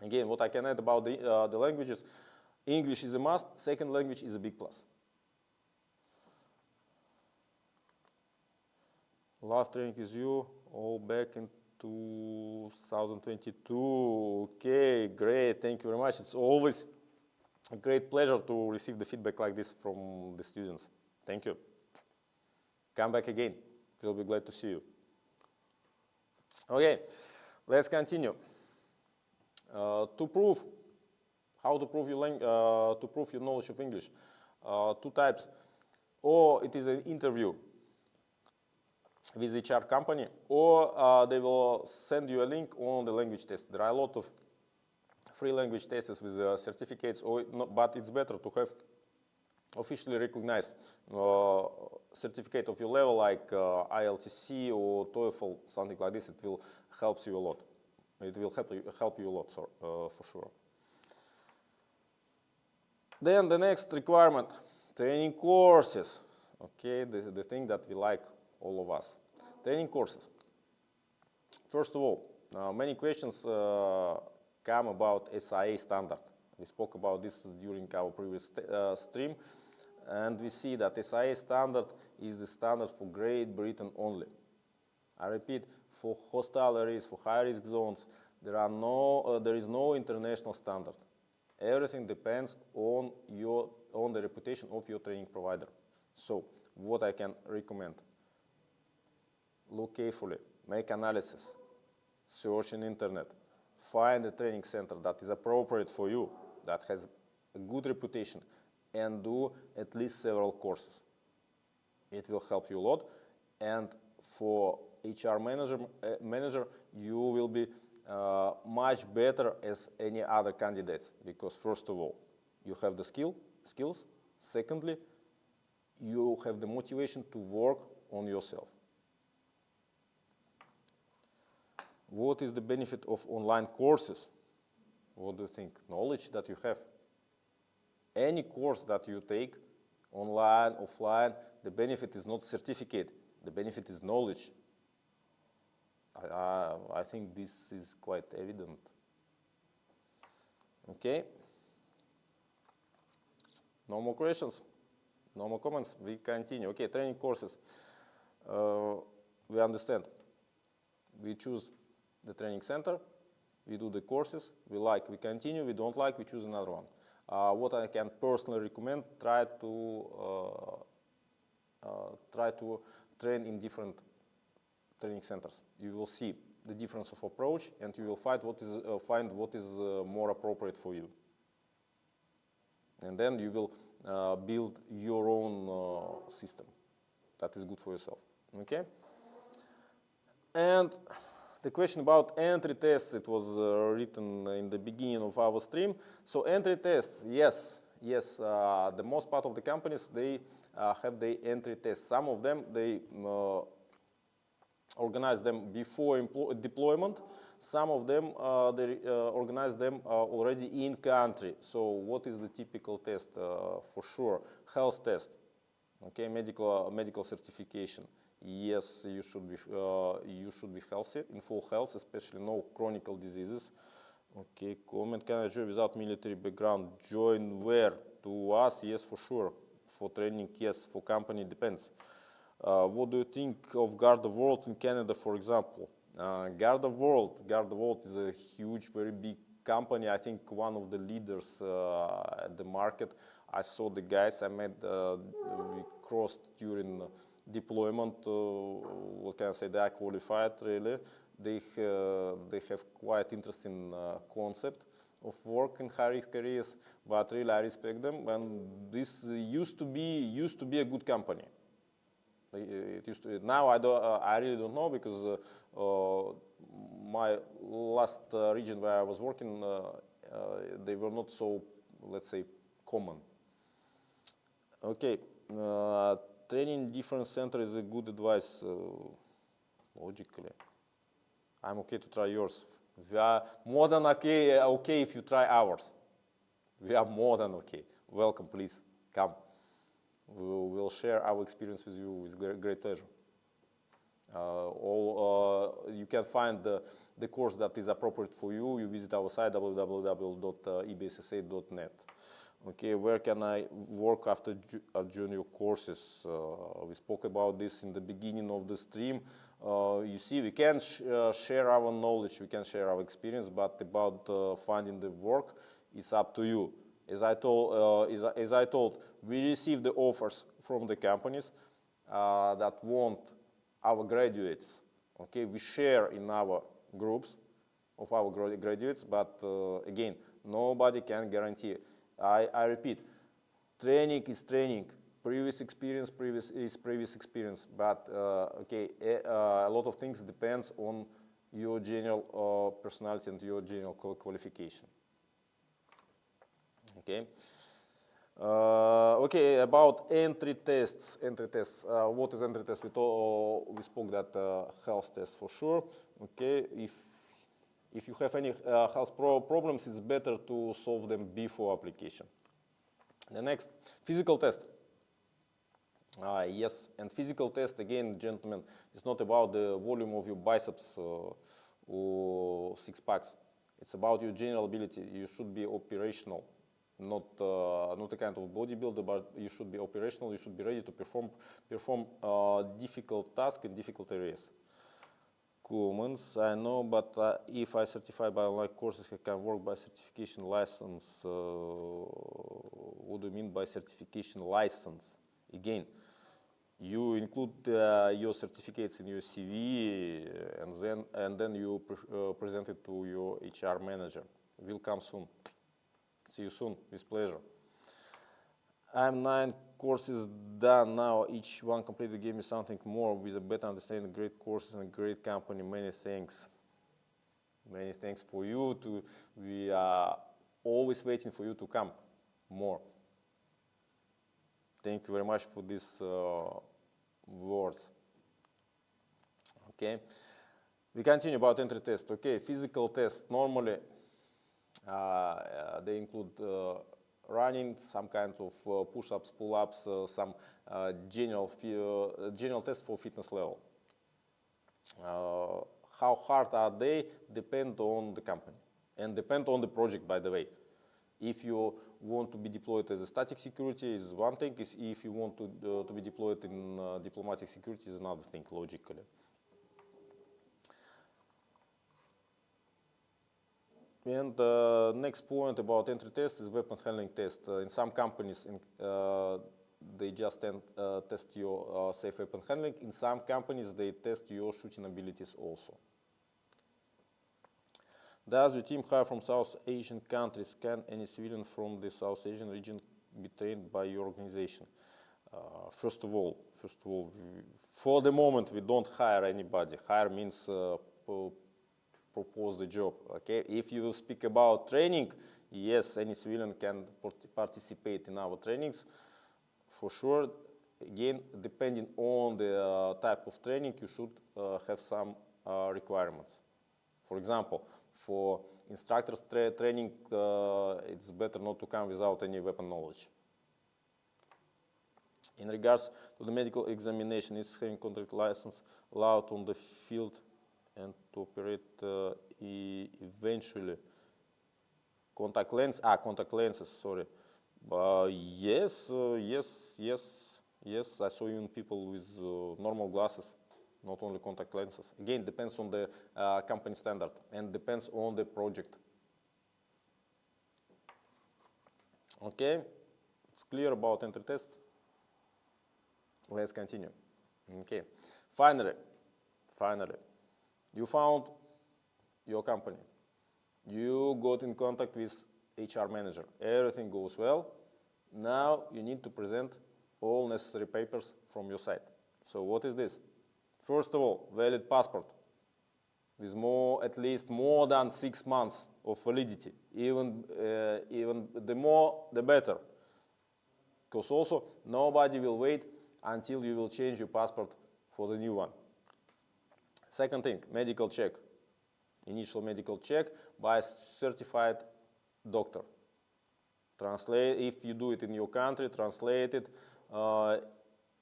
Again, what I can add about the languages, English is a must. Second language is a big plus. Last training is you, all back in 2022. Okay, great, thank you very much. It's always a great pleasure to receive the feedback like this from the students. Thank you. Come back again. We'll be glad to see you. Okay, let's continue. How to prove your knowledge of English. Two types. Or it is an interview with HR company, or they will send you a link on the language test. There are a lot of free language tests with certificates, but it's better to have officially recognized certificate of your level, like IELTS or TOEFL, something like this. It will help you a lot. It will help you a lot, for sure. Then the next requirement, training courses. Okay, the thing that we like, all of us. Training courses. First of all, many questions come about SIA standard. We spoke about this during our previous stream, and we see that SIA standard is the standard for Great Britain only. I repeat, for hostile areas, for high-risk zones, there is no international standard. Everything depends on the reputation of your training provider. So, what I can recommend: look carefully, make analysis, search in internet, find a training center that is appropriate for you, that has a good reputation, and do at least several courses. It will help you a lot, and for HR manager, you will be much better as any other candidates, because first of all, you have the skills. Secondly, you have the motivation to work on yourself. What is the benefit of online courses? What do you think? Knowledge that you have. Any course that you take, online, offline, the benefit is not certificate. The benefit is knowledge. I think this is quite evident. Okay. No more questions? No more comments? We continue. Okay, training courses. We understand. We choose the training center. We do the courses. We like, we continue. We don't like, we choose another one. What I can personally recommend, try to train in different training centers. You will see the difference of approach, and you will find what is more appropriate for you. And then you will build your own system that is good for yourself. Okay? And the question about entry tests, it was written in the beginning of our stream. So entry tests, yes, the most part of the companies, they have the entry tests. Some of them, they organize them before deployment. Some of them, they organize them already in country. So what is the typical test? For sure, health test, okay, medical certification. Yes, you should be healthy, in full health, especially no chronic diseases. Okay, comment, can I join without military background? Join where? To us, yes, for sure. For training, yes. For company, depends. What do you think of Garda World in Canada, for example? Garda World is a huge, very big company. I think one of the leaders at the market. I saw the guys I met, we crossed during deployment. What can I say? They are qualified, really. They have quite interesting concept of work in high-risk areas, but really I respect them. And this used to be a good company. It used to. Now I really don't know, because my last region where I was working, they were not so, let's say, common. Okay, training different center is a good advice. Logically, I'm okay to try yours. We are more than okay if you try ours. We are more than okay. Welcome, please come. We'll share our experience with you with great pleasure. You can find the course that is appropriate for you. You visit our site www.ebssa.net. Okay, where can I work after junior courses? We spoke about this in the beginning of the stream. You see, we can share our knowledge, we can share our experience, but about finding the work, it's up to you. As I told, we receive the offers from the companies that want our graduates. Okay, we share in our groups of our graduates, but again, nobody can guarantee. I repeat, training is training. Previous experience is previous experience. But okay, a lot of things depends on your general personality and your general qualification. Okay. Okay, about entry tests. What is entry test? We spoke that health test for sure. Okay, if you have any health problems, it's better to solve them before application. The next, physical test. Yes, and physical test, again, gentlemen, it's not about the volume of your biceps or six packs. It's about your general ability. You should be operational, not a kind of bodybuilder, but you should be operational. You should be ready to perform difficult tasks in difficult areas. Comments, I know, but if I certify by online courses, I can work by certification license. What do you mean by certification license? Again, you include your certificates in your CV, and then you present it to your HR manager. Will come soon. See you soon, with pleasure. I'm 9 courses done now. Each one completely gave me something more with a better understanding. Great courses and a great company. Many thanks. Many thanks for you. We are always waiting for you to come. more. Thank you very much for these words. Okay, we continue about entry test. Okay, physical test normally they include running, some kind of push-ups, pull-ups, some general test for fitness level. How hard are they depend on the company and depend on the project, by the way. If you want to be deployed as a static security is one thing, if you want to be deployed in diplomatic security is another thing, logically. And the next point about entry test is weapon handling test. In some companies, they just test your safe weapon handling. In some companies, they test your shooting abilities also. Does your team hire from South Asian countries? Can any civilian from the South Asian region be trained by your organization? First of all, for the moment, we don't hire anybody. Hire means propose the job. Okay, if you speak about training, yes, any civilian can participate in our trainings, for sure. Again, depending on the type of training, you should have some requirements. For example, for instructors training, it's better not to come without any weapon knowledge. In regards to the medical examination, is having contract license allowed on the field and to operate eventually? Contact lenses, sorry. Yes, I saw even people with normal glasses, not only contact lenses. Again, depends on the company standard and depends on the project. Okay, it's clear about entry tests. Let's continue. Okay, finally, you found your company. You got in contact with HR manager. Everything goes well. Now you need to present all necessary papers from your side. So what is this? First of all, valid passport with at least more than 6 months of validity. Even the more, the better. Because also nobody will wait until you will change your passport for the new one. Second thing, medical check. Initial medical check by a certified doctor. Translate, if you do it in your country, translate it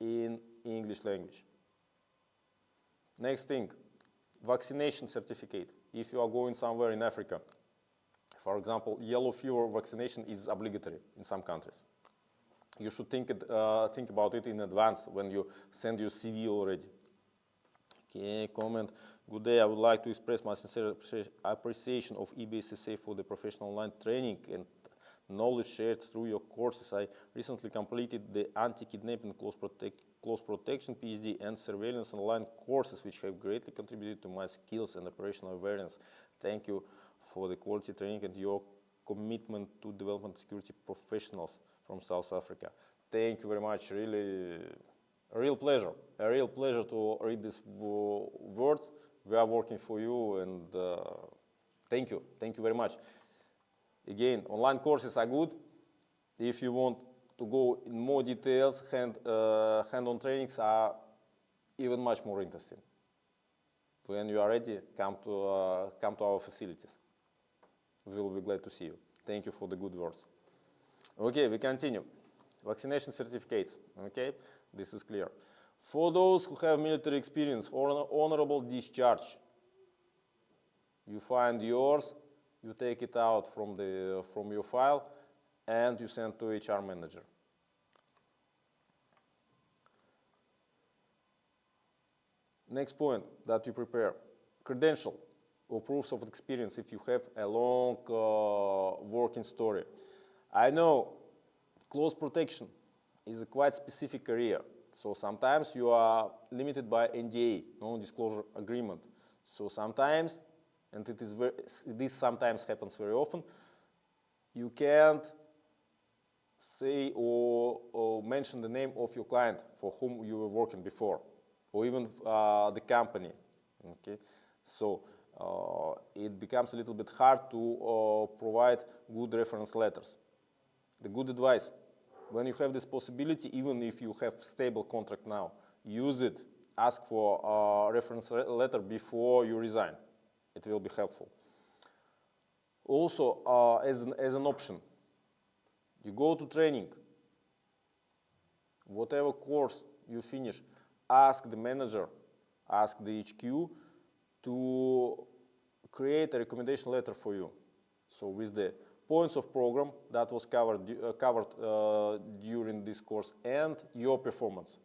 in English language. Next thing, vaccination certificate. If you are going somewhere in Africa, for example, yellow fever vaccination is obligatory in some countries. You should think about it in advance when you send your CV already. Okay, comment. Good day, I would like to express my sincere appreciation of EBSSA for the professional online training and knowledge shared through your courses. I recently completed the anti-kidnapping, close protection, PSD and surveillance online courses, which have greatly contributed to my skills and operational awareness. Thank you for the quality training and your commitment to development security professionals from South Africa. Thank you very much, really, a real pleasure to read these words. We are working for you, and thank you very much. Again, online courses are good. If you want to go in more details, hand-on trainings are even much more interesting. When you are ready, come to our facilities. We will be glad to see you. Thank you for the good words. Okay, we continue. Vaccination certificates, okay, this is clear. For those who have military experience or honorable discharge, you find yours, you take it out from your file, and you send to HR manager. Next point that you prepare, credential or proofs of experience if you have a long working story. I know close protection is a quite specific area. So sometimes you are limited by NDA, non-disclosure agreement. So sometimes, and this sometimes happens very often, you can't say or mention the name of your client for whom you were working before, or even the company. Okay, so it becomes a little bit hard to provide good reference letters. the good advice, when you have this possibility, even if you have stable contract now, use it. Ask for a reference letter before you resign. It will be helpful. Also, as an option, you go to training, whatever course you finish, ask the manager, ask the HQ to create a recommendation letter for you. So with the points of program that was covered during this course and your performance.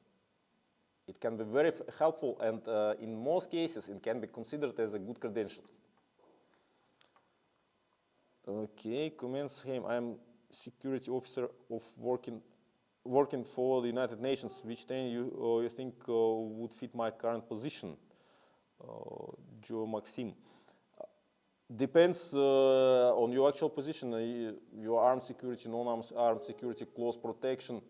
It can be very helpful, and in most cases it can be considered as a good credentials. Okay, comments him. I'm security officer of working for the United Nations. Which training you think would fit my current position? Joe Maxim. Depends on your actual position, your armed security, non-armed security, close protection,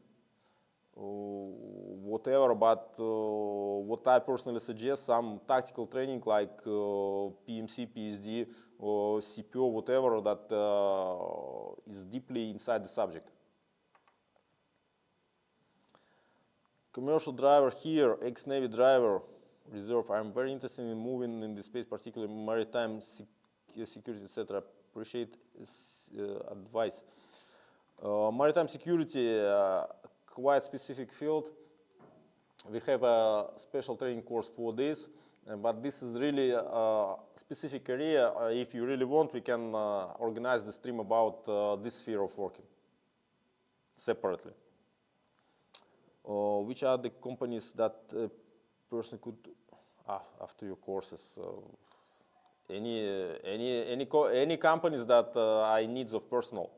whatever, but what I personally suggest, some tactical training like PMC, PSD, or CPO, whatever, that is deeply inside the subject. Commercial driver here, ex-Navy driver, reserve. I'm very interested in moving in the space, particularly maritime security, etc. Appreciate advice. Maritime security, quite specific field. We have a special training course for this, but this is really a specific area. If you really want, we can organize the stream about this sphere of working separately. Which are the companies that a person could, after your courses, any companies that are in needs of personnel?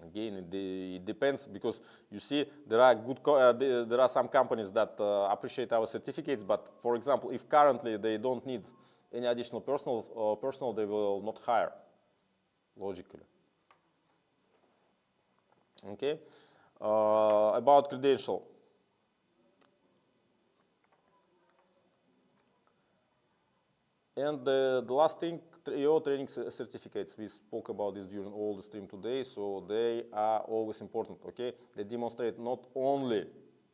Again, it depends, because you see there are there are some companies that appreciate our certificates, but for example, if currently they don't need any additional personnel, they will not hire, logically. Okay, about credential. And the last thing, your training certificates. We spoke about this during all the stream today, so they are always important. Okay, they demonstrate not only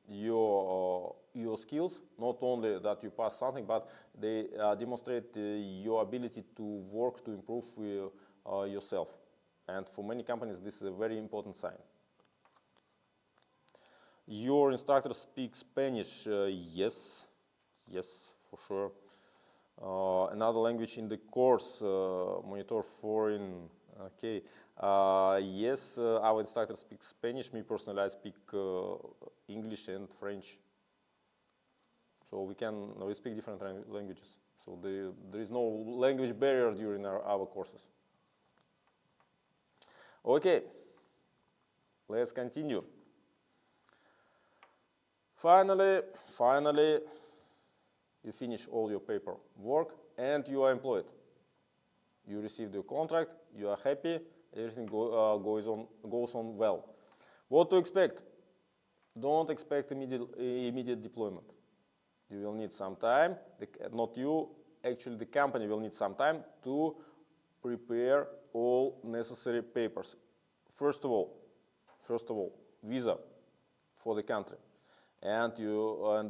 your skills, not only that you pass something, but they demonstrate your ability to work to improve yourself. And for many companies, this is a very important sign. Your instructor speaks Spanish? Yes, for sure. Another language in the course, monitor foreign. Okay, yes, our instructor speaks Spanish. Me personally, I speak English and French. So we speak different languages. So there is no language barrier during our courses. Okay, let's continue. Finally, you finish all your paperwork and you are employed. You received your contract, you are happy, everything goes on well. What to expect? Don't expect immediate deployment. You will need some time, not you, actually the company will need some time to prepare all necessary papers. First of all, visa for the country. And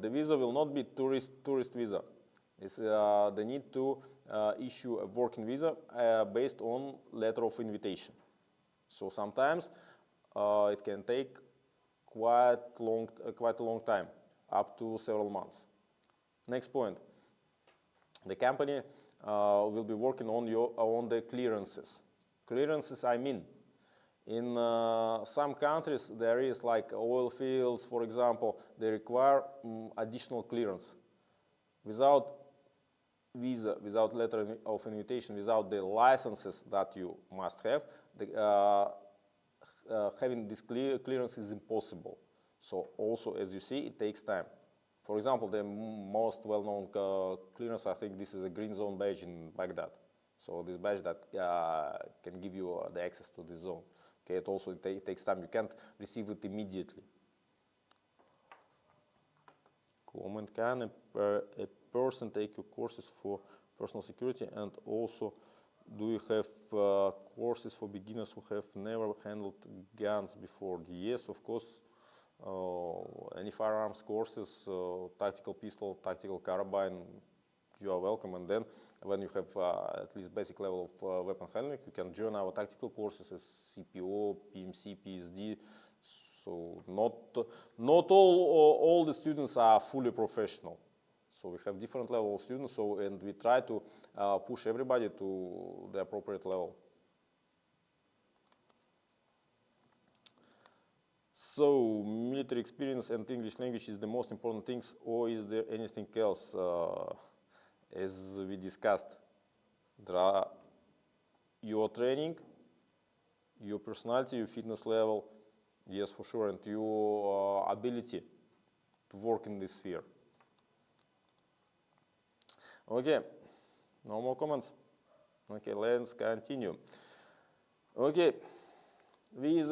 the visa will not be tourist visa. They need to issue a working visa based on letter of invitation. So sometimes it can take quite a long time, up to several months. Next point, the company will be working on the clearances. Clearances, I mean, in some countries there is like oil fields, for example, they require additional clearance. Without visa, without letter of invitation, without the licenses that you must have, having this clearance is impossible. So also, as you see, it takes time. For example, the most well-known clearance, I think this is a green zone badge in Baghdad. So this badge that can give you the access to this zone. Okay, it also takes time. You can't receive it immediately. Comment, can a person take your courses for personal security and also Do you have courses for beginners who have never handled guns before? Yes, of course. Any firearms courses, tactical pistol, tactical carbine, you are welcome. And then when you have at least basic level of weapon handling, you can join our tactical courses as CPO, PMC, PSD. So not all the students are fully professional. So we have different level of students, and we try to push everybody to the appropriate level. So military experience and English language is the most important things, or is there anything else? As we discussed, there are your training, your personality, your fitness level, yes, for sure, and your ability to work in this sphere. Okay, no more comments. Okay, let's continue. Okay, with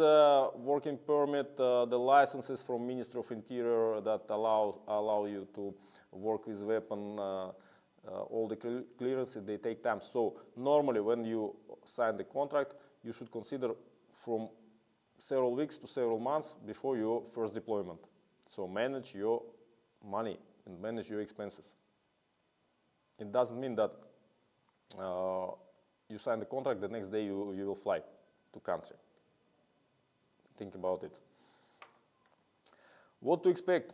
working permit, the licenses from Ministry of Interior that allow you to work with weapon, all the clearances, they take time. So normally when you sign the contract, you should consider from several weeks to several months before your first deployment. So manage your money and manage your expenses. It doesn't mean that you sign the contract, the next day you will fly to country. Think about it. What to expect?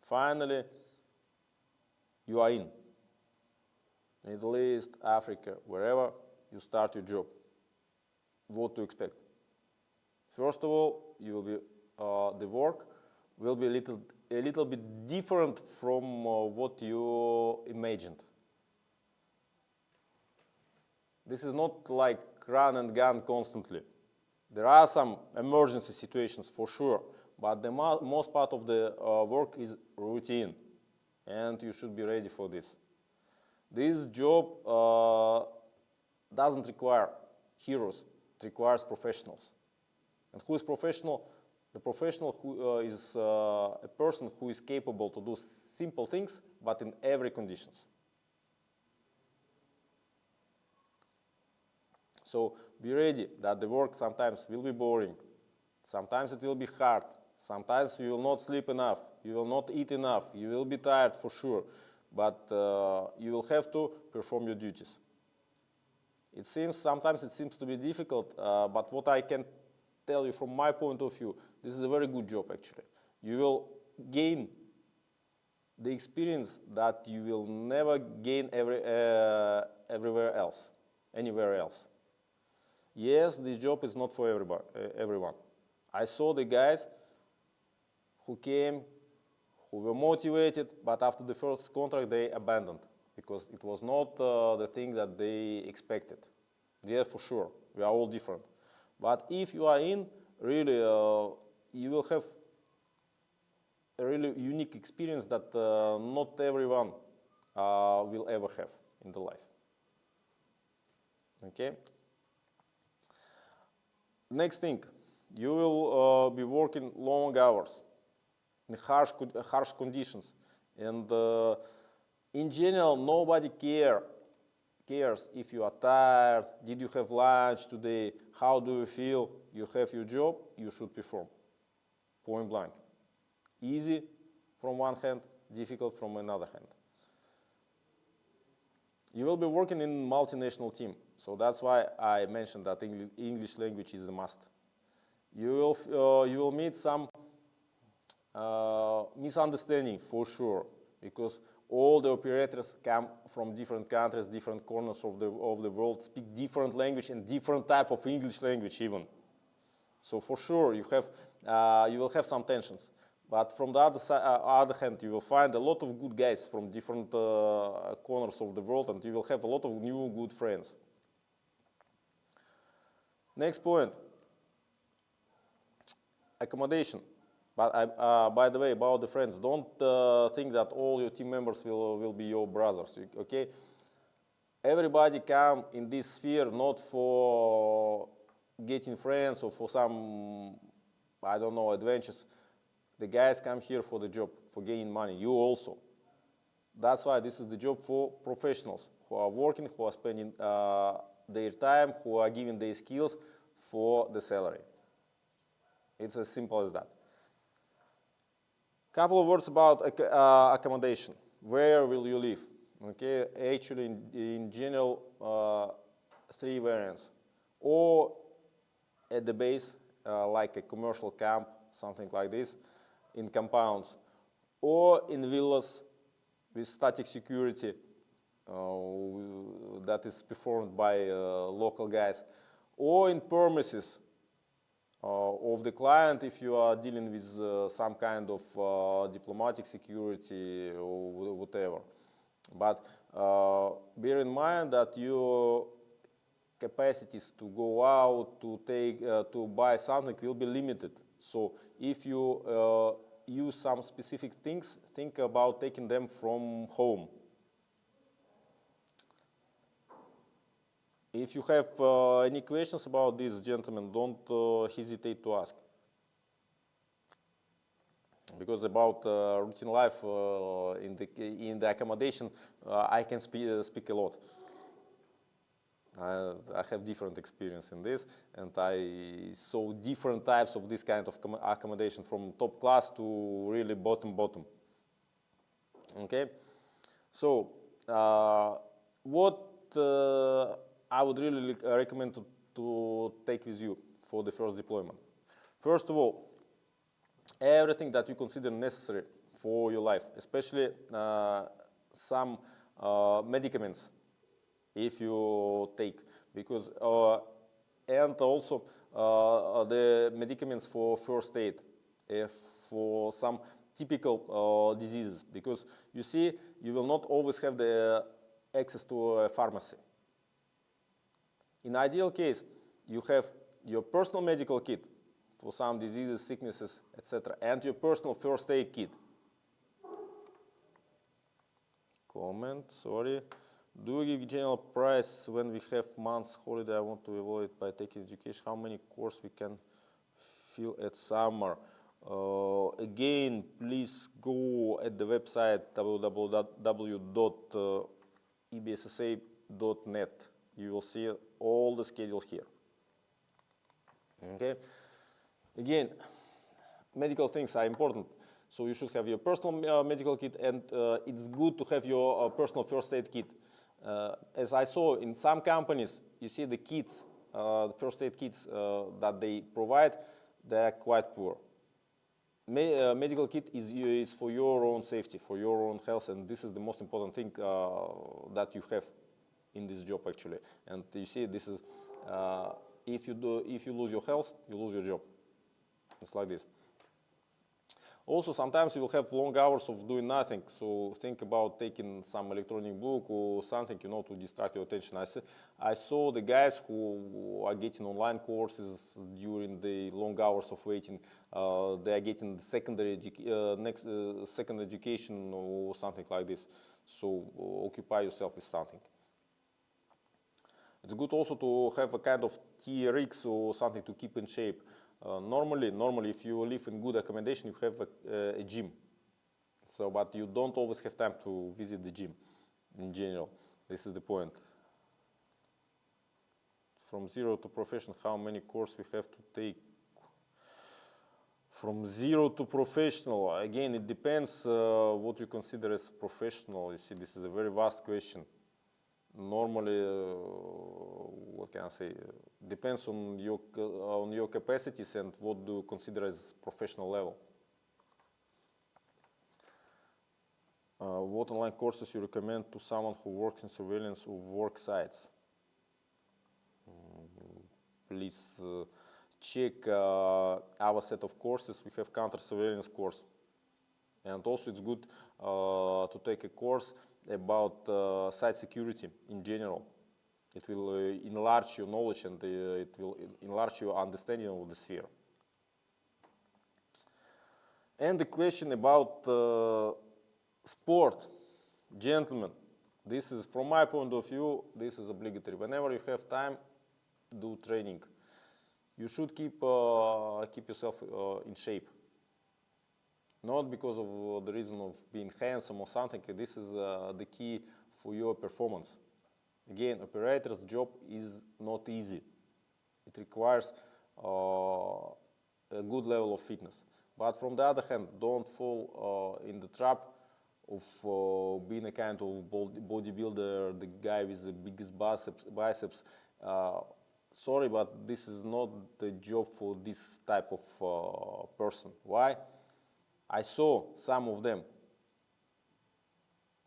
Finally, you are in. Middle East, Africa, wherever you start your job. What to expect? First of all, you will be the work will be a little bit different from what you imagined. This is not like run and gun constantly. There are some emergency situations for sure, but the most part of the work is routine, and you should be ready for this. This job doesn't require heroes, it requires professionals. And who is professional? The professional who is a person who is capable to do simple things, but in every conditions. So be ready that the work sometimes will be boring, sometimes it will be hard, sometimes you will not sleep enough, you will not eat enough, you will be tired for sure, but you will have to perform your duties. Sometimes it seems to be difficult, but what I can tell you from my point of view, this is a very good job actually. You will gain the experience that you will never gain anywhere else. Yes, this job is not for everyone. I saw the guys who came, who were motivated, but after the first contract they abandoned because it was not the thing that they expected. Yeah, for sure, we are all different. But if you are in, really, you will have a really unique experience that not everyone will ever have in the life. Okay. Next thing, you will be working long hours in harsh conditions, and in general, nobody cares if you are tired, did you have lunch today, how do you feel, you have your job, you should perform, point blank. Easy from one hand, difficult from another hand. You will be working in multinational team, so that's why I mentioned that English language is a must. You will meet some misunderstanding for sure, because all the operators come from different countries, different corners of the world, speak different language and different type of English language even. So for sure you will have some tensions. But from the other hand, you will find a lot of good guys from different corners of the world, and you will have a lot of new good friends. Next point, accommodation. But by the way, about the friends, don't think that all your team members will be your brothers, okay? Everybody come in this sphere not for getting friends or for some, I don't know, adventures. The guys come here for the job, for gaining money. You also. That's why this is the job for professionals who are working, who are spending their time, who are giving their skills for the salary. It's as simple as that. Couple of words about accommodation. Where will you live? Okay, actually in general, 3 variants. Or at the base, like a commercial camp, something like this, in compounds, or in villas with static security that is performed by local guys, or in premises of the client if you are dealing with some kind of diplomatic security or whatever. But bear in mind that your capacities to go out to buy something will be limited. So if you use some specific things, think about taking them from home. If you have any questions about this, gentlemen, don't hesitate to ask. Because about routine life in the accommodation, I can speak a lot. I have different experience in this, and I saw different types of this kind of accommodation, from top class to really bottom. Okay, so what I would really recommend to take with you for the first deployment. First of all, everything that you consider necessary for your life, especially some medicaments, if you take, because and also the medicaments for first aid for some typical diseases, because you see, you will not always have the access to a pharmacy. In ideal case, you have your personal medical kit for some diseases, sicknesses, etc., and your personal first aid kit. Comment, sorry. Do you give general price when we have months holiday? I want to avoid by taking education. How many courses we can fill at summer? Again, please go at the website www.ebssa.net. You will see all the schedules here. Okay. Again, medical things are important. So you should have your personal medical kit, and it's good to have your personal first aid kit. As I saw in some companies, you see the kits, the first aid kits that they provide, they are quite poor. Medical kit is for your own safety, for your own health, and this is the most important thing that you have in this job actually. And you see, this is if you lose your health, you lose your job. It's like this. Also, sometimes you will have long hours of doing nothing, so think about taking some electronic book or something, you know, to distract your attention. I saw the guys who are getting online courses during the long hours of waiting. They are getting secondary second education or something like this. So occupy yourself with something. It's good also to have a kind of TRX or something to keep in shape. Normally, if you live in good accommodation, you have a gym. So, but you don't always have time to visit the gym in general. This is the point. From zero to professional, how many courses we have to take? From zero to professional, again, it depends what you consider as professional. You see, this is a very vast question. Normally, what can I say? Depends on your capacities and what do you consider as professional level. What online courses you recommend to someone who works in surveillance or work sites? Please check our set of courses. We have counter-surveillance course, and also it's good to take a course about site security in general. It will enlarge your knowledge and it will enlarge your understanding of the sphere. And the question about sport, gentlemen, this is, from my point of view, this is obligatory. Whenever you have time, do training. You should keep yourself in shape. Not because of the reason of being handsome or something. This is the key for your performance. Again, operator's job is not easy. It requires a good level of fitness. But from the other hand, don't fall in the trap of being a kind of bodybuilder, the guy with the biggest biceps. Sorry, but this is not the job for this type of person. Why? I saw some of them.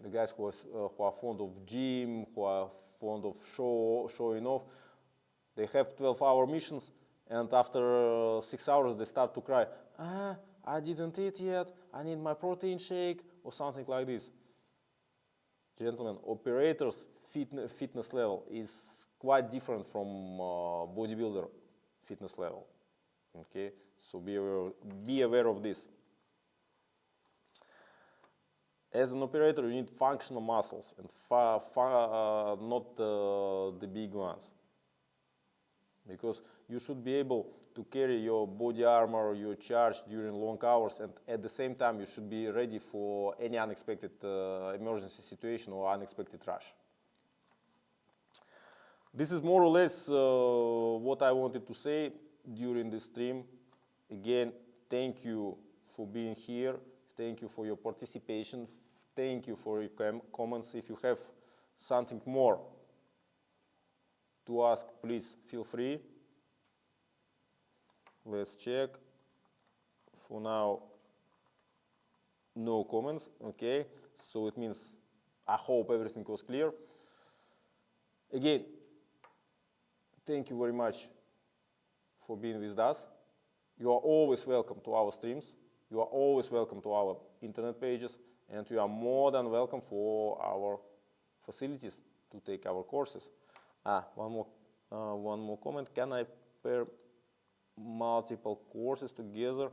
The guys who are fond of gym, who are fond of showing off, they have 12-hour missions, and after 6 hours they start to cry, I didn't eat yet, I need my protein shake, or something like this. Gentlemen, operators' fitness level is quite different from bodybuilder fitness level. Okay, so be aware of this. As an operator, you need functional muscles and not the big ones. Because you should be able to carry your body armor, your charge during long hours, and at the same time you should be ready for any unexpected emergency situation or unexpected rush. This is more or less what I wanted to say during this stream. Again, thank you for being here. Thank you for your participation. Thank you for your comments. If you have something more to ask, please feel free. Let's check. For now, no comments. Okay, so it means I hope everything was clear. Again, thank you very much for being with us. You are always welcome to our streams. You are always welcome to our internet pages, and you are more than welcome for our facilities to take our courses. One more comment. Can I pair multiple courses together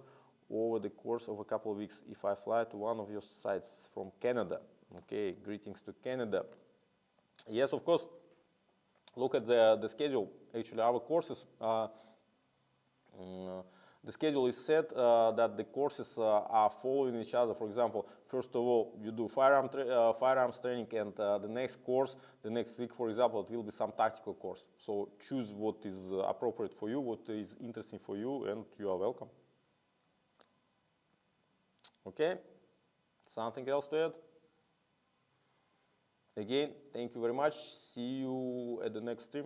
over the course of a couple of weeks if I fly to one of your sites from Canada? Okay, greetings to Canada. Yes, of course. Look at the schedule. Actually, our courses, the schedule is set that the courses are following each other. For example, first of all, you do firearms training, and the next course, the next week, for example, it will be some tactical course. So choose what is appropriate for you, what is interesting for you, and you are welcome. Okay, something else to add? Again, thank you very much. See you at the next stream.